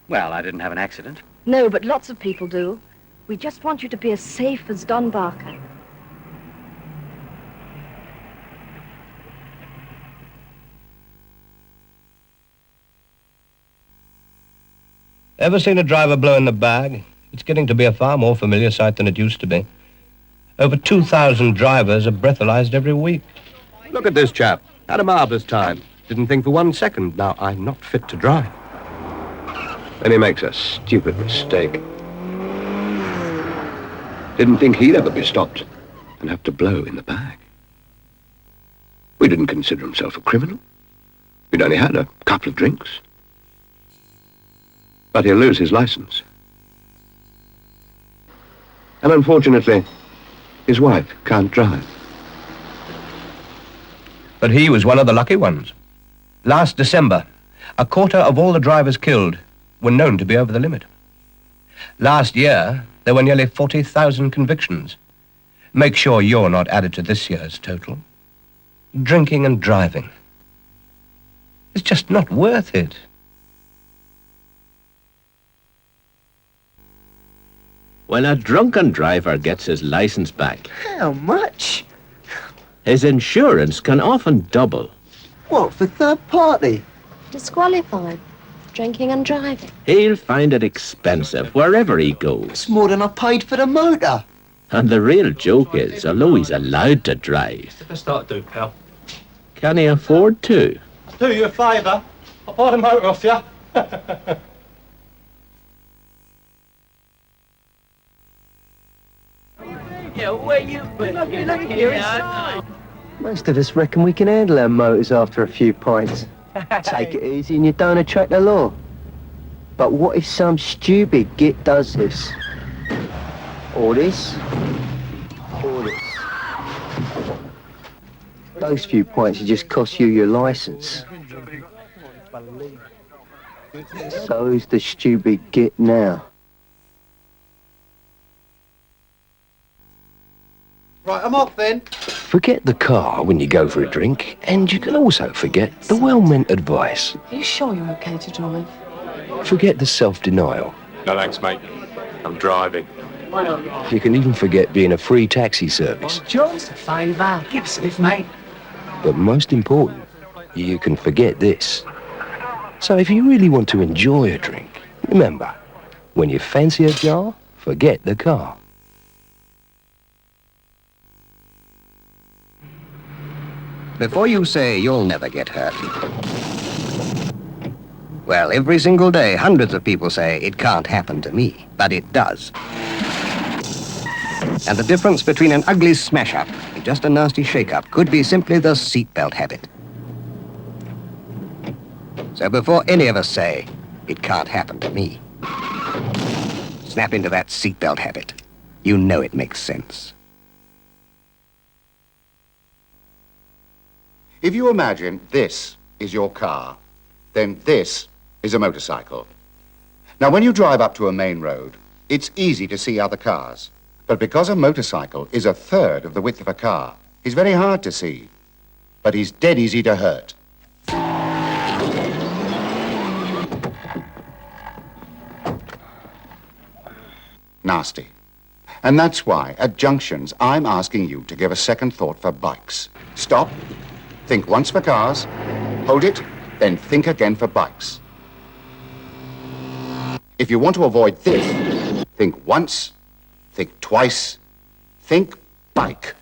Well, I didn't have an accident. No, but lots of people do. We just want you to be as safe as Don Barker. Ever seen a driver blow in the bag? It's getting to be a far more familiar sight than it used to be. Over 2,000 drivers are breathalyzed every week. Look at this chap. Had a marvelous time. Didn't think for 1 second. Now, I'm not fit to drive. Then he makes a stupid mistake. Didn't think he'd ever be stopped and have to blow in the bag. We didn't consider himself a criminal. We'd only had a couple of drinks. But he'll lose his license. And unfortunately, his wife can't drive. But he was one of the lucky ones. Last December, a quarter of all the drivers killed were known to be over the limit. Last year, there were nearly 40,000 convictions. Make sure you're not added to this year's total. Drinking and driving. It's just not worth it. When a drunken driver gets his license back, How much? his insurance can often double. What, for third party? Disqualified. Drinking and driving. He'll find it expensive wherever he goes. It's more than I paid for the motor. And the real joke is, although he's allowed to drive, If I start to do, pal. can he afford to? I'll do you a favour. I'll buy the motor off you. Yeah, where you been? Most of us reckon we can handle our motors after a few pints. Take it easy and you don't attract the law. But what if some stupid git does this? Or this? Or this? Those few pints will just cost you your licence. So who's the stupid git now? Right, I'm off then. Forget the car when you go for a drink, and you can also forget the well-meant advice. Are you sure you're okay to drive? Forget the self-denial. No thanks, mate. I'm driving. You can even forget being a free taxi service. Just a favour. Give us a lift, mate. But most important, you can forget this. So if you really want to enjoy a drink, remember, when you fancy a jar, forget the car. Before you say you'll never get hurt. Well, every single day, hundreds of people say it can't happen to me, but it does. And the difference between an ugly smash-up and just a nasty shake-up could be simply the seatbelt habit. So before any of us say, it can't happen to me, snap into that seatbelt habit. You know it makes sense. If you imagine this is your car, then this is a motorcycle. Now, when you drive up to a main road, it's easy to see other cars. But because a motorcycle is a third of the width of a car, he's very hard to see. But he's dead easy to hurt. Nasty. And that's why, at junctions, I'm asking you to give a second thought for bikes. Stop. Think once for cars, hold it, then think again for bikes. If you want to avoid this, think once, think twice, think bike.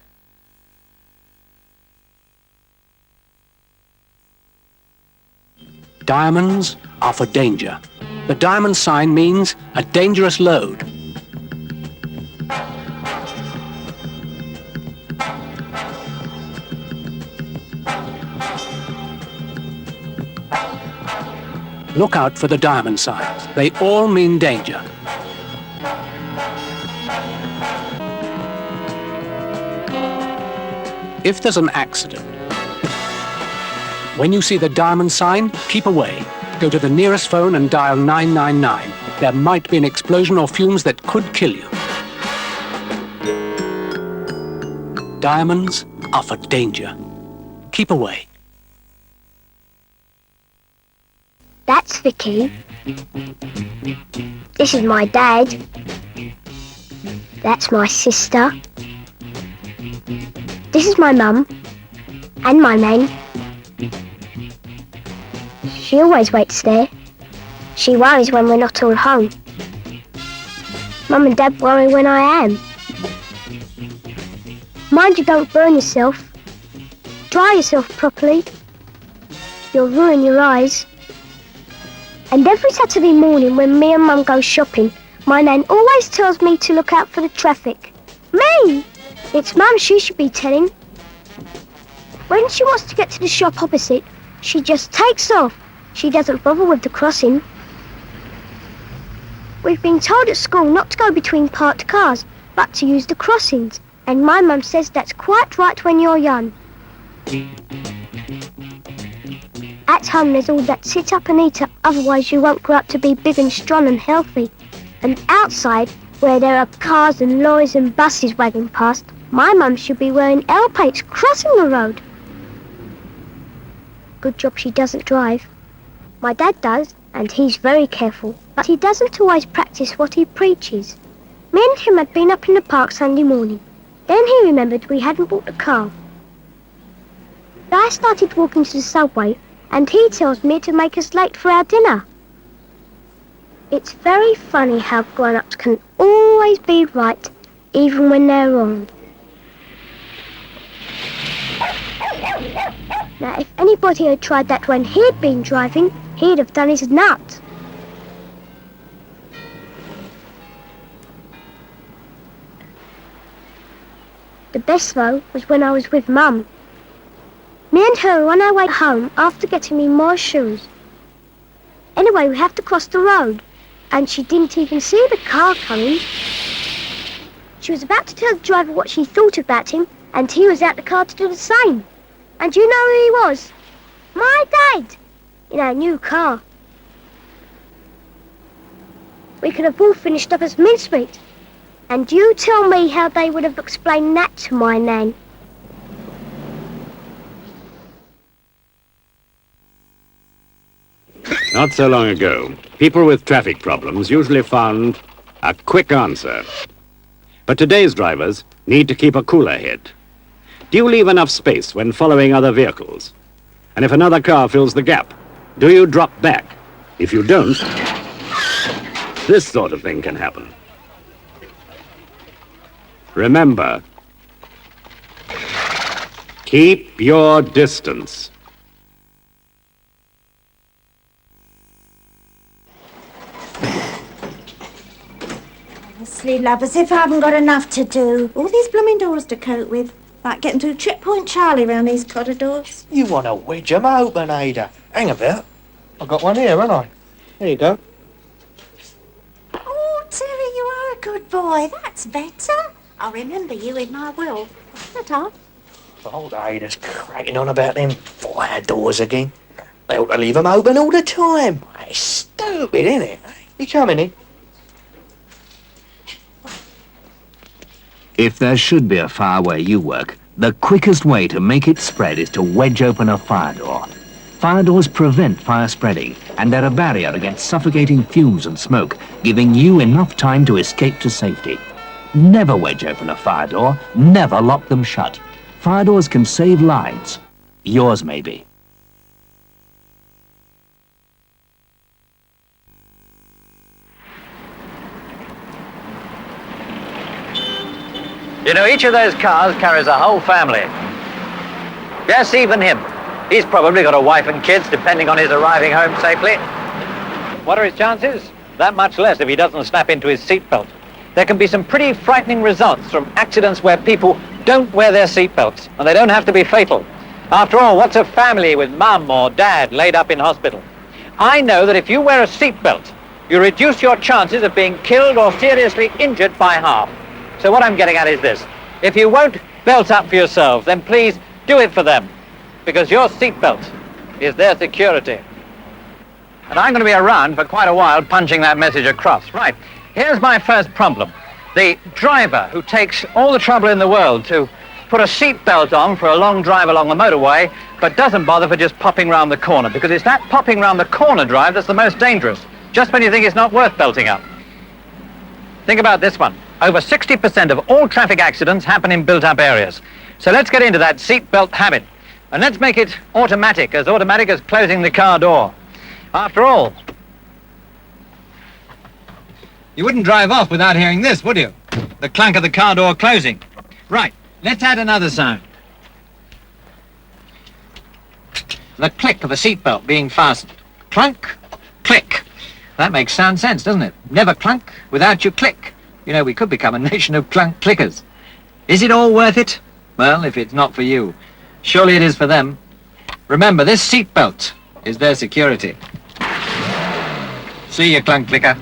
Diamonds are for danger. The diamond sign means a dangerous load. Look out for the diamond signs. They all mean danger. If there's an accident, when you see the diamond sign, keep away. Go to the nearest phone and dial 999. There might be an explosion or fumes that could kill you. Diamonds are for danger. Keep away. That's Vicky. This is my dad. That's my sister. This is my mum. And my man. She always waits there. She worries when we're not all home. Mum and Dad worry when I am. Mind you don't burn yourself. Dry yourself properly. You'll ruin your eyes. And every Saturday morning when me and Mum go shopping, my nan always tells me to look out for the traffic. Me! It's Mum she should be telling. When she wants to get to the shop opposite, she just takes off. She doesn't bother with the crossing. We've been told at school not to go between parked cars, but to use the crossings. And my Mum says that's quite right when you're young. At at home there's all that sit up and eat up, otherwise you won't grow up to be big and strong and healthy. And outside, where there are cars and lorries and buses wagging past, my mum should be wearing L plates crossing the road. Good job she doesn't drive. My dad does, and he's very careful, but he doesn't always practice what he preaches. Me and him had been up in the park Sunday morning. Then he remembered we hadn't bought a car. I started walking to the subway, and he tells me to make us late for our dinner. It's very funny how grown-ups can always be right, even when they're wrong. Now, if anybody had tried that when he'd been driving, he'd have done his nut. The best, though, was when I was with Mum. Me and her were on our way home after getting me more shoes. Anyway, we have to cross the road, and she didn't even see the car coming. She was about to tell the driver what she thought about him, and he was out the car to do the same. And you know who he was? My dad! In our new car. We could have all finished up as mincemeat. And you tell me how they would have explained that to my nan. Not so long ago, people with traffic problems usually found a quick answer. But today's drivers need to keep a cooler head. Do you leave enough space when following other vehicles? And if another car fills the gap, do you drop back? If you don't, this sort of thing can happen. Remember, keep your distance. Honestly, love, as if I haven't got enough to do. All these blooming doors to cope with. Like getting to Trip Point Charlie round these corridors. You want to wedge 'em open, Ada. Hang about. I've got one here, haven't I? There you go. Oh, Terry, you are a good boy. That's better. I'll remember you in my will. That all. Old Ada's cracking on about them fire doors again. They ought to leave 'em open all the time. It's stupid, isn't it? You coming in? If there should be a fire where you work, the quickest way to make it spread is to wedge open a fire door. Fire doors prevent fire spreading, and they're a barrier against suffocating fumes and smoke, giving you enough time to escape to safety. Never wedge open a fire door, never lock them shut. Fire doors can save lives. Yours maybe. You know, each of those cars carries a whole family. Yes, even him. He's probably got a wife and kids, depending on his arriving home safely. What are his chances? That much less if he doesn't snap into his seatbelt. There can be some pretty frightening results from accidents where people don't wear their seatbelts, and they don't have to be fatal. After all, what's a family with mum or dad laid up in hospital? I know that if you wear a seatbelt, you reduce your chances of being killed or seriously injured by half. So what I'm getting at is this. If you won't belt up for yourselves, then please do it for them, because your seatbelt is their security. And I'm going to be around for quite a while punching that message across. Right, here's my first problem. The driver who takes all the trouble in the world to put a seatbelt on for a long drive along the motorway, but doesn't bother for just popping round the corner, because it's that popping round the corner drive that's the most dangerous, just when you think it's not worth belting up. Think about this one. Over 60% of all traffic accidents happen in built-up areas. So let's get into that seatbelt habit. And let's make it automatic as closing the car door. After all, you wouldn't drive off without hearing this, would you? The clank of the car door closing. Right, let's add another sound. The click of the seatbelt being fastened. Clunk, click. That makes sound sense, doesn't it? Never clunk without you click. You know, we could become a nation of clunk clickers. Is it all worth it? Well, if it's not for you, surely it is for them. Remember, this seatbelt is their security. See you, clunk clicker.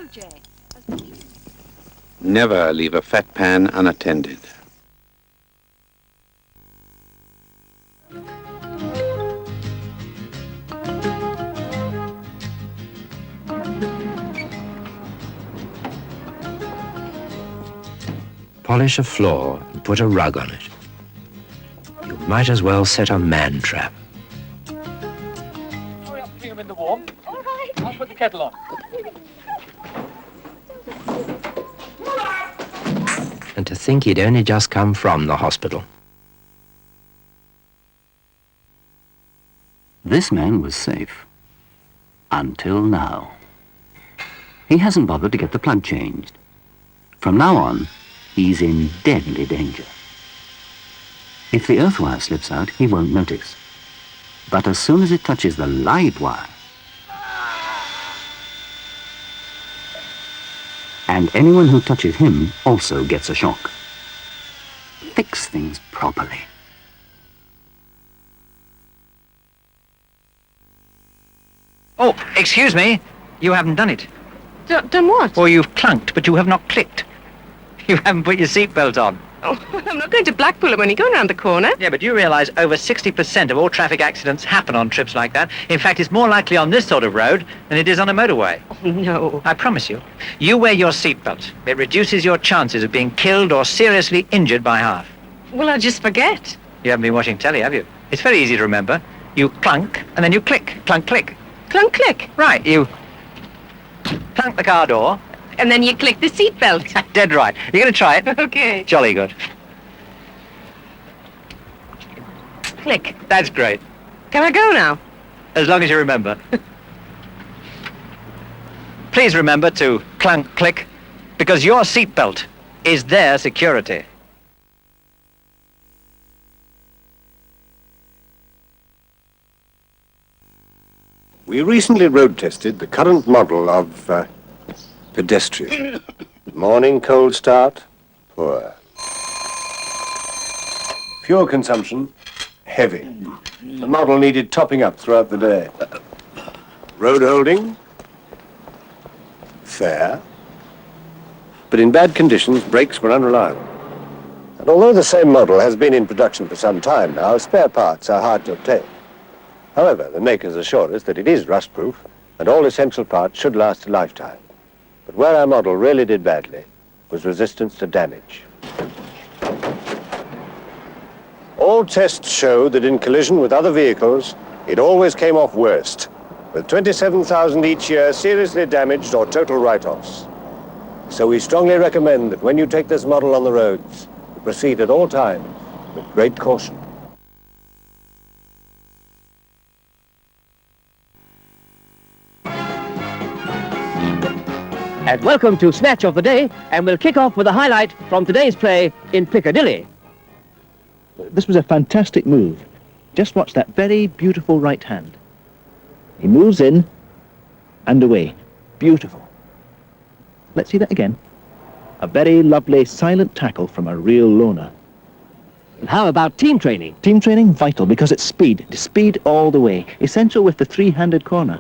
Jay. Never leave a fat pan unattended. Polish a floor and put a rug on it. You might as well set a man trap. Hurry up, bring them in the warm. All right. I'll put the kettle on. And to think he'd only just come from the hospital. This man was safe. Until now. He hasn't bothered to get the plug changed. From now on, he's in deadly danger. If the earth wire slips out, he won't notice. But as soon as it touches the live wire, and anyone who touches him also gets a shock. Fix things properly. Oh, excuse me. You haven't done it. Done what? Or you've clunked, but you have not clicked. You haven't put your seatbelt on. Oh, I'm not going to Blackpool. I'm only going round the corner. Yeah, but you realise over 60% of all traffic accidents happen on trips like that. In fact, it's more likely on this sort of road than it is on a motorway. Oh, no. I promise you. You wear your seatbelt. It reduces your chances of being killed or seriously injured by half. Well, I'll just forget. You haven't been watching telly, have you? It's very easy to remember. You clunk, and then you click. Clunk, click. Clunk, click. Right, you clunk the car door. And then you click the seatbelt. Dead right. You're going to try it? Okay. Jolly good. Click. That's great. Can I go now? As long as you remember. Please remember to clunk, click, because your seatbelt is their security. We recently road tested the current model of pedestrian. Morning cold start, poor. Fuel consumption, heavy. The model needed topping up throughout the day. Road holding, fair. But in bad conditions, brakes were unreliable. And although the same model has been in production for some time now, spare parts are hard to obtain. However, the makers assure us that it is rust-proof and all essential parts should last a lifetime. But where our model really did badly was resistance to damage. All tests show that in collision with other vehicles, it always came off worst, with 27,000 each year seriously damaged or total write-offs. So we strongly recommend that when you take this model on the roads, you proceed at all times with great caution. And welcome to Snatch of the Day, and we'll kick off with a highlight from today's play in Piccadilly. This was a fantastic move. Just watch that very beautiful right hand. He moves in and away. Beautiful. Let's see that again. A very lovely silent tackle from a real loner. And how about team training? Team training, vital, because it's speed. Speed all the way. Essential with the three-handed corner.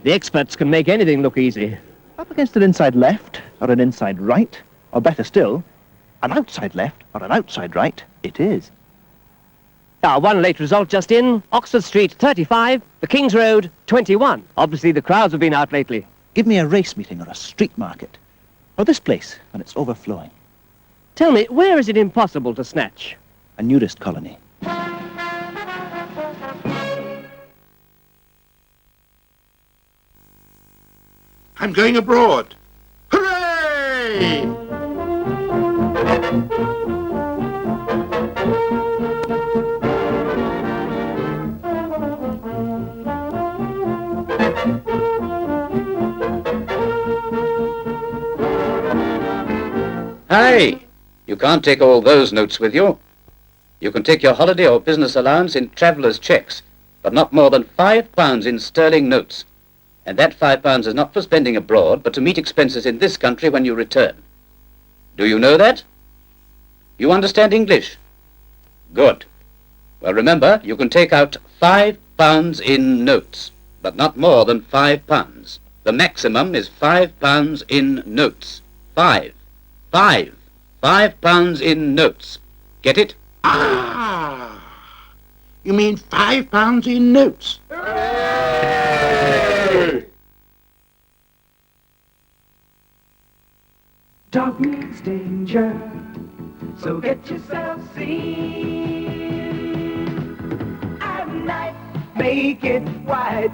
The experts can make anything look easy. Up against an inside left, or an inside right, or better still, an outside left, or an outside right, it is. One late result just in. Oxford Street 35, the King's Road 21. Obviously the crowds have been out lately. Give me a race meeting or a street market. Or this place, when it's overflowing. Tell me, where is it impossible to snatch? A nudist colony. I'm going abroad. Hooray! Hey, you can't take all those notes with you. You can take your holiday or business allowance in traveller's cheques, but not more than £5 in sterling notes. And that £5 is not for spending abroad, but to meet expenses in this country when you return. Do you know that? You understand English? Good. Well, remember, you can take out £5 in notes, but not more than £5. The maximum is £5 in notes. £5 in notes. Get it? Ah! You mean £5 in notes? Dark means danger, so get yourself seen. At night, make it white.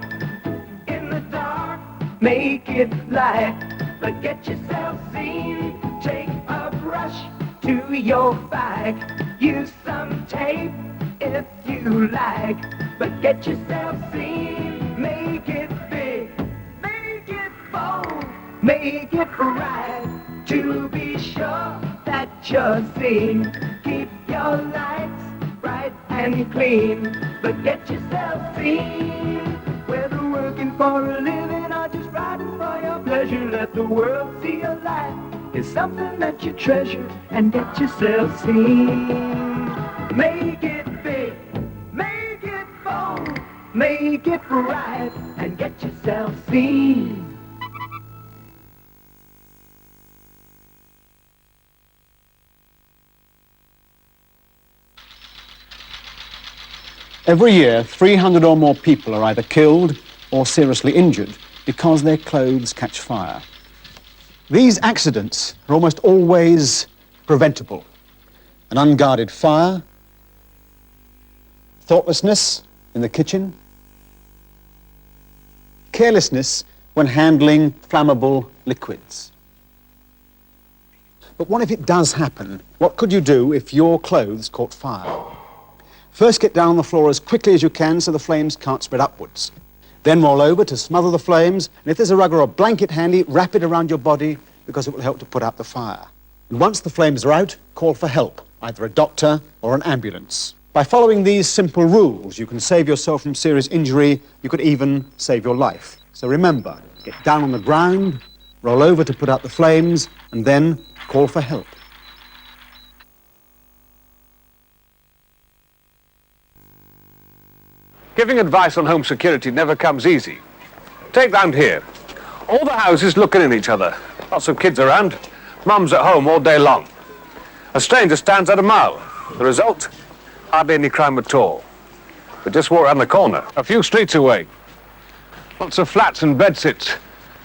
In the dark, make it light. But get yourself seen. Take a brush to your back. Use some tape if you like. But get yourself seen. Make it big, make it bold, make it right. To be sure that you're seen, keep your lights bright and clean, but get yourself seen. Whether working for a living or just riding for your pleasure, let the world see your life is something that you treasure, and get yourself seen. Make it big, make it bold, make it right, and get yourself seen. Every year, 300 or more people are either killed or seriously injured because their clothes catch fire. These accidents are almost always preventable. An unguarded fire, thoughtlessness in the kitchen, carelessness when handling flammable liquids. But what if it does happen? What could you do if your clothes caught fire? First, get down on the floor as quickly as you can so the flames can't spread upwards. Then roll over to smother the flames, and if there's a rug or a blanket handy, wrap it around your body because it will help to put out the fire. And once the flames are out, call for help, either a doctor or an ambulance. By following these simple rules, you can save yourself from serious injury. You could even save your life. So remember, get down on the ground, roll over to put out the flames, and then call for help. Giving advice on home security never comes easy. Take round here. All the houses looking at each other. Lots of kids around. Mum's at home all day long. A stranger stands at a mile. The result? Hardly any crime at all. We just walk around the corner, a few streets away. Lots of flats and bedsits.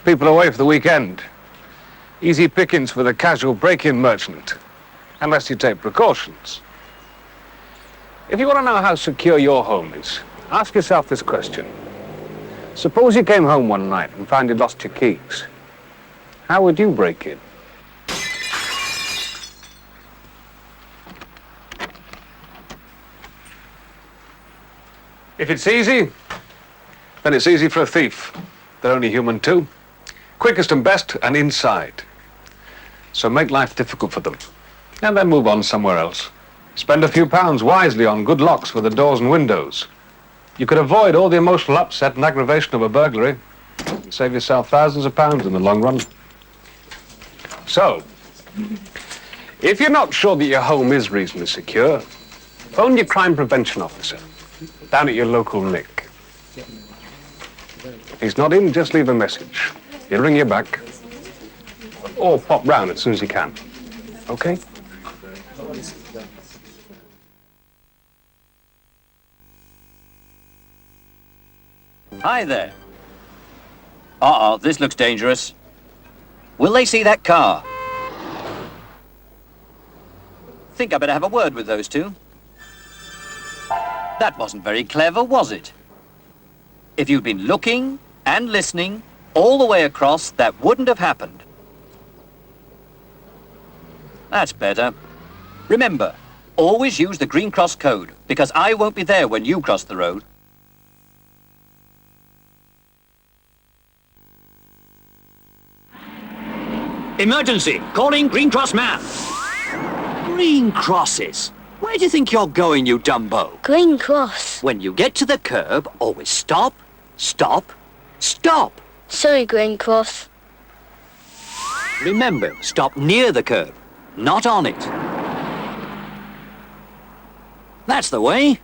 People away for the weekend. Easy pickings for the casual break-in merchant. Unless you take precautions. If you want to know how secure your home is, ask yourself this question. Suppose you came home one night and found you'd lost your keys. How would you break in? If it's easy, then it's easy for a thief. They're only human too. Quickest and best and inside. So make life difficult for them. And then move on somewhere else. Spend a few pounds wisely on good locks for the doors and windows. You could avoid all the emotional upset and aggravation of a burglary and save yourself thousands of pounds in the long run. So, if you're not sure that your home is reasonably secure, phone your crime prevention officer down at your local NIC. If he's not in, just leave a message. He'll ring you back or pop round as soon as he can. Okay? Hi there. Uh-oh, this looks dangerous. Will they see that car? Think I better have a word with those two. That wasn't very clever, was it? If you'd been looking and listening all the way across, that wouldn't have happened. That's better. Remember, always use the Green Cross code, because I won't be there when you cross the road. Emergency! Calling Green Cross man! Green Crosses! Where do you think you're going, you dumbo? Green Cross. When you get to the curb, always stop, stop, stop! Sorry, Green Cross. Remember, stop near the curb, not on it. That's the way.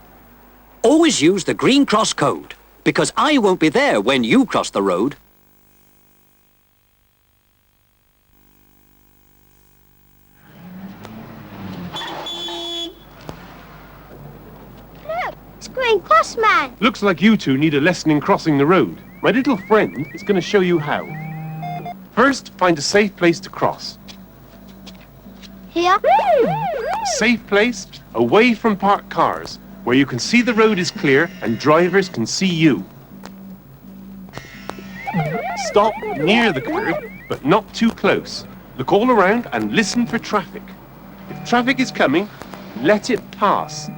Always use the Green Cross code, because I won't be there when you cross the road. Green Cross Man. Looks like you two need a lesson in crossing the road. My little friend is going to show you how. First, find a safe place to cross. Here? A safe place away from parked cars, where you can see the road is clear and drivers can see you. Stop near the curb, but not too close. Look all around and listen for traffic. If traffic is coming, let it pass.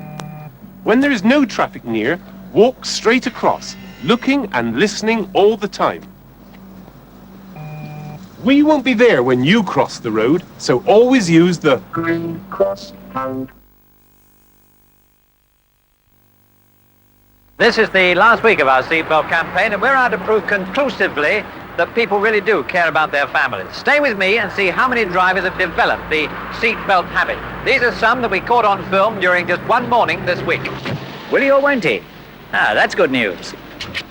When there is no traffic near, walk straight across, looking and listening all the time. We won't be there when you cross the road, so always use the green cross hand. This is the last week of our seatbelt campaign, and we're out to prove conclusively that people really do care about their families. Stay with me and see how many drivers have developed the seatbelt habit. These are some that we caught on film during just one morning this week. Will he or won't he? Ah, that's good news.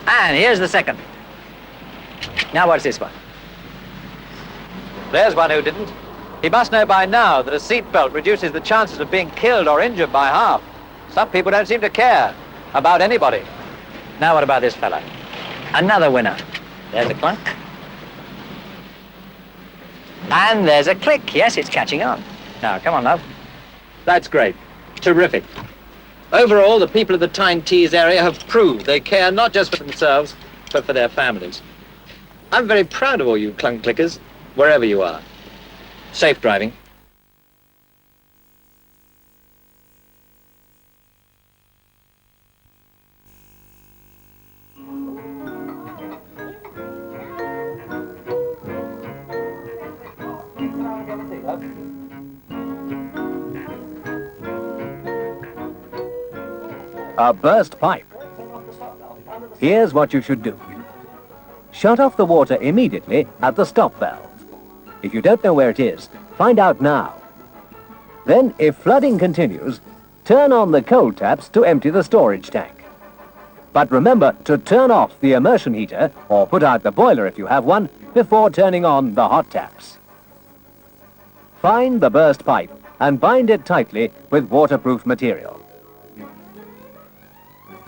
And here's the second. Now what's this one? There's one who didn't. He must know by now that a seatbelt reduces the chances of being killed or injured by half. Some people don't seem to care about anybody. Now what about this fella? Another winner. There's a clunk. And there's a click. Yes, it's catching on. Now, come on, love. That's great. Terrific. Overall, the people of the Tyne Tees area have proved they care not just for themselves, but for their families. I'm very proud of all you clunk clickers, wherever you are. Safe driving. A burst pipe. Here's what you should do. Shut off the water immediately at the stop valve. If you don't know where it is, find out now. Then, if flooding continues, turn on the cold taps to empty the storage tank. But remember to turn off the immersion heater, or put out the boiler if you have one, before turning on the hot taps. Find the burst pipe and bind it tightly with waterproof material.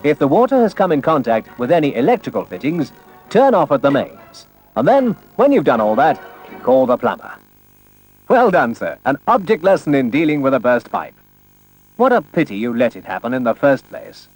If the water has come in contact with any electrical fittings, turn off at the mains. And then, when you've done all that, call the plumber. Well done, sir. An object lesson in dealing with a burst pipe. What a pity you let it happen in the first place.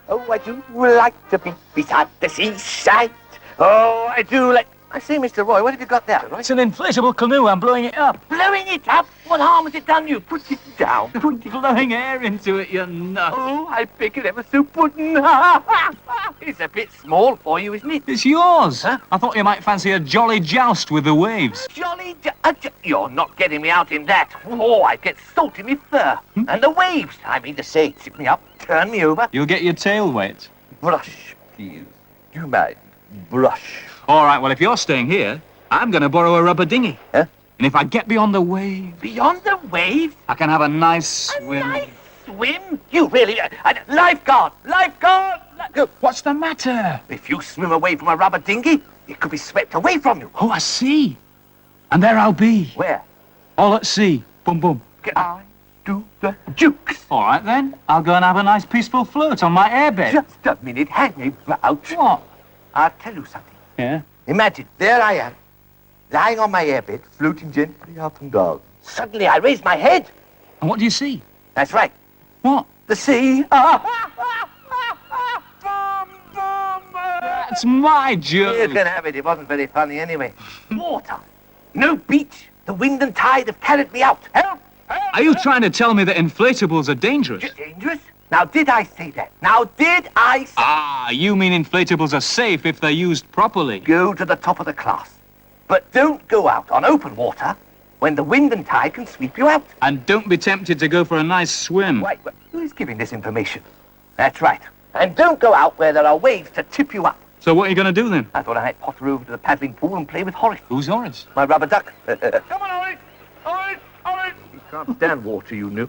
Oh, I do like to be beside the seaside. Oh, I do like... I say, Mr. Roy, what have you got there, Roy? It's an inflatable canoe. I'm blowing it up. Blowing it up? What harm has it done you? Put it down. Blowing air into it, you nut. Oh, I beg it ever so pudding. It's a bit small for you, isn't it? It's yours. Huh? I thought you might fancy a jolly joust with the waves. You're not getting me out in that. Oh, I get salt in my fur. And the waves, I mean to say, tip me up, turn me over. You'll get your tail wet. Brush, please. Do my brush. All right, well, if you're staying here, I'm going to borrow a rubber dinghy. Huh? And if I get beyond the wave... Beyond the wave? I can have a nice swim. A nice swim? You really... lifeguard! Lifeguard! What's the matter? If you swim away from a rubber dinghy, it could be swept away from you. Oh, I see. And there I'll be. Where? All at sea. Boom, boom. I do the jukes. All right, then. I'll go and have a nice peaceful float on my airbed. Just a minute. Hang about. What? I'll tell you something. Yeah? Imagine, there I am, lying on my airbed, floating gently up and down. Suddenly I raise my head. And what do you see? That's right. What? The sea. That's my joke. You can have it. It wasn't very funny anyway. Water. No beach. The wind and tide have carried me out. Help! Are you trying to tell me that inflatables are dangerous? Dangerous? Now, did I say that? Now, did I say... Ah, you mean inflatables are safe if they're used properly. Go to the top of the class. But don't go out on open water when the wind and tide can sweep you out. And don't be tempted to go for a nice swim. Wait, who is giving this information? That's right. And don't go out where there are waves to tip you up. So what are you going to do then? I thought I might potter over to the paddling pool and play with Horace. Who's Horace? My rubber duck. Come on, Horace! Horace! Horace! He can't stand water, you know.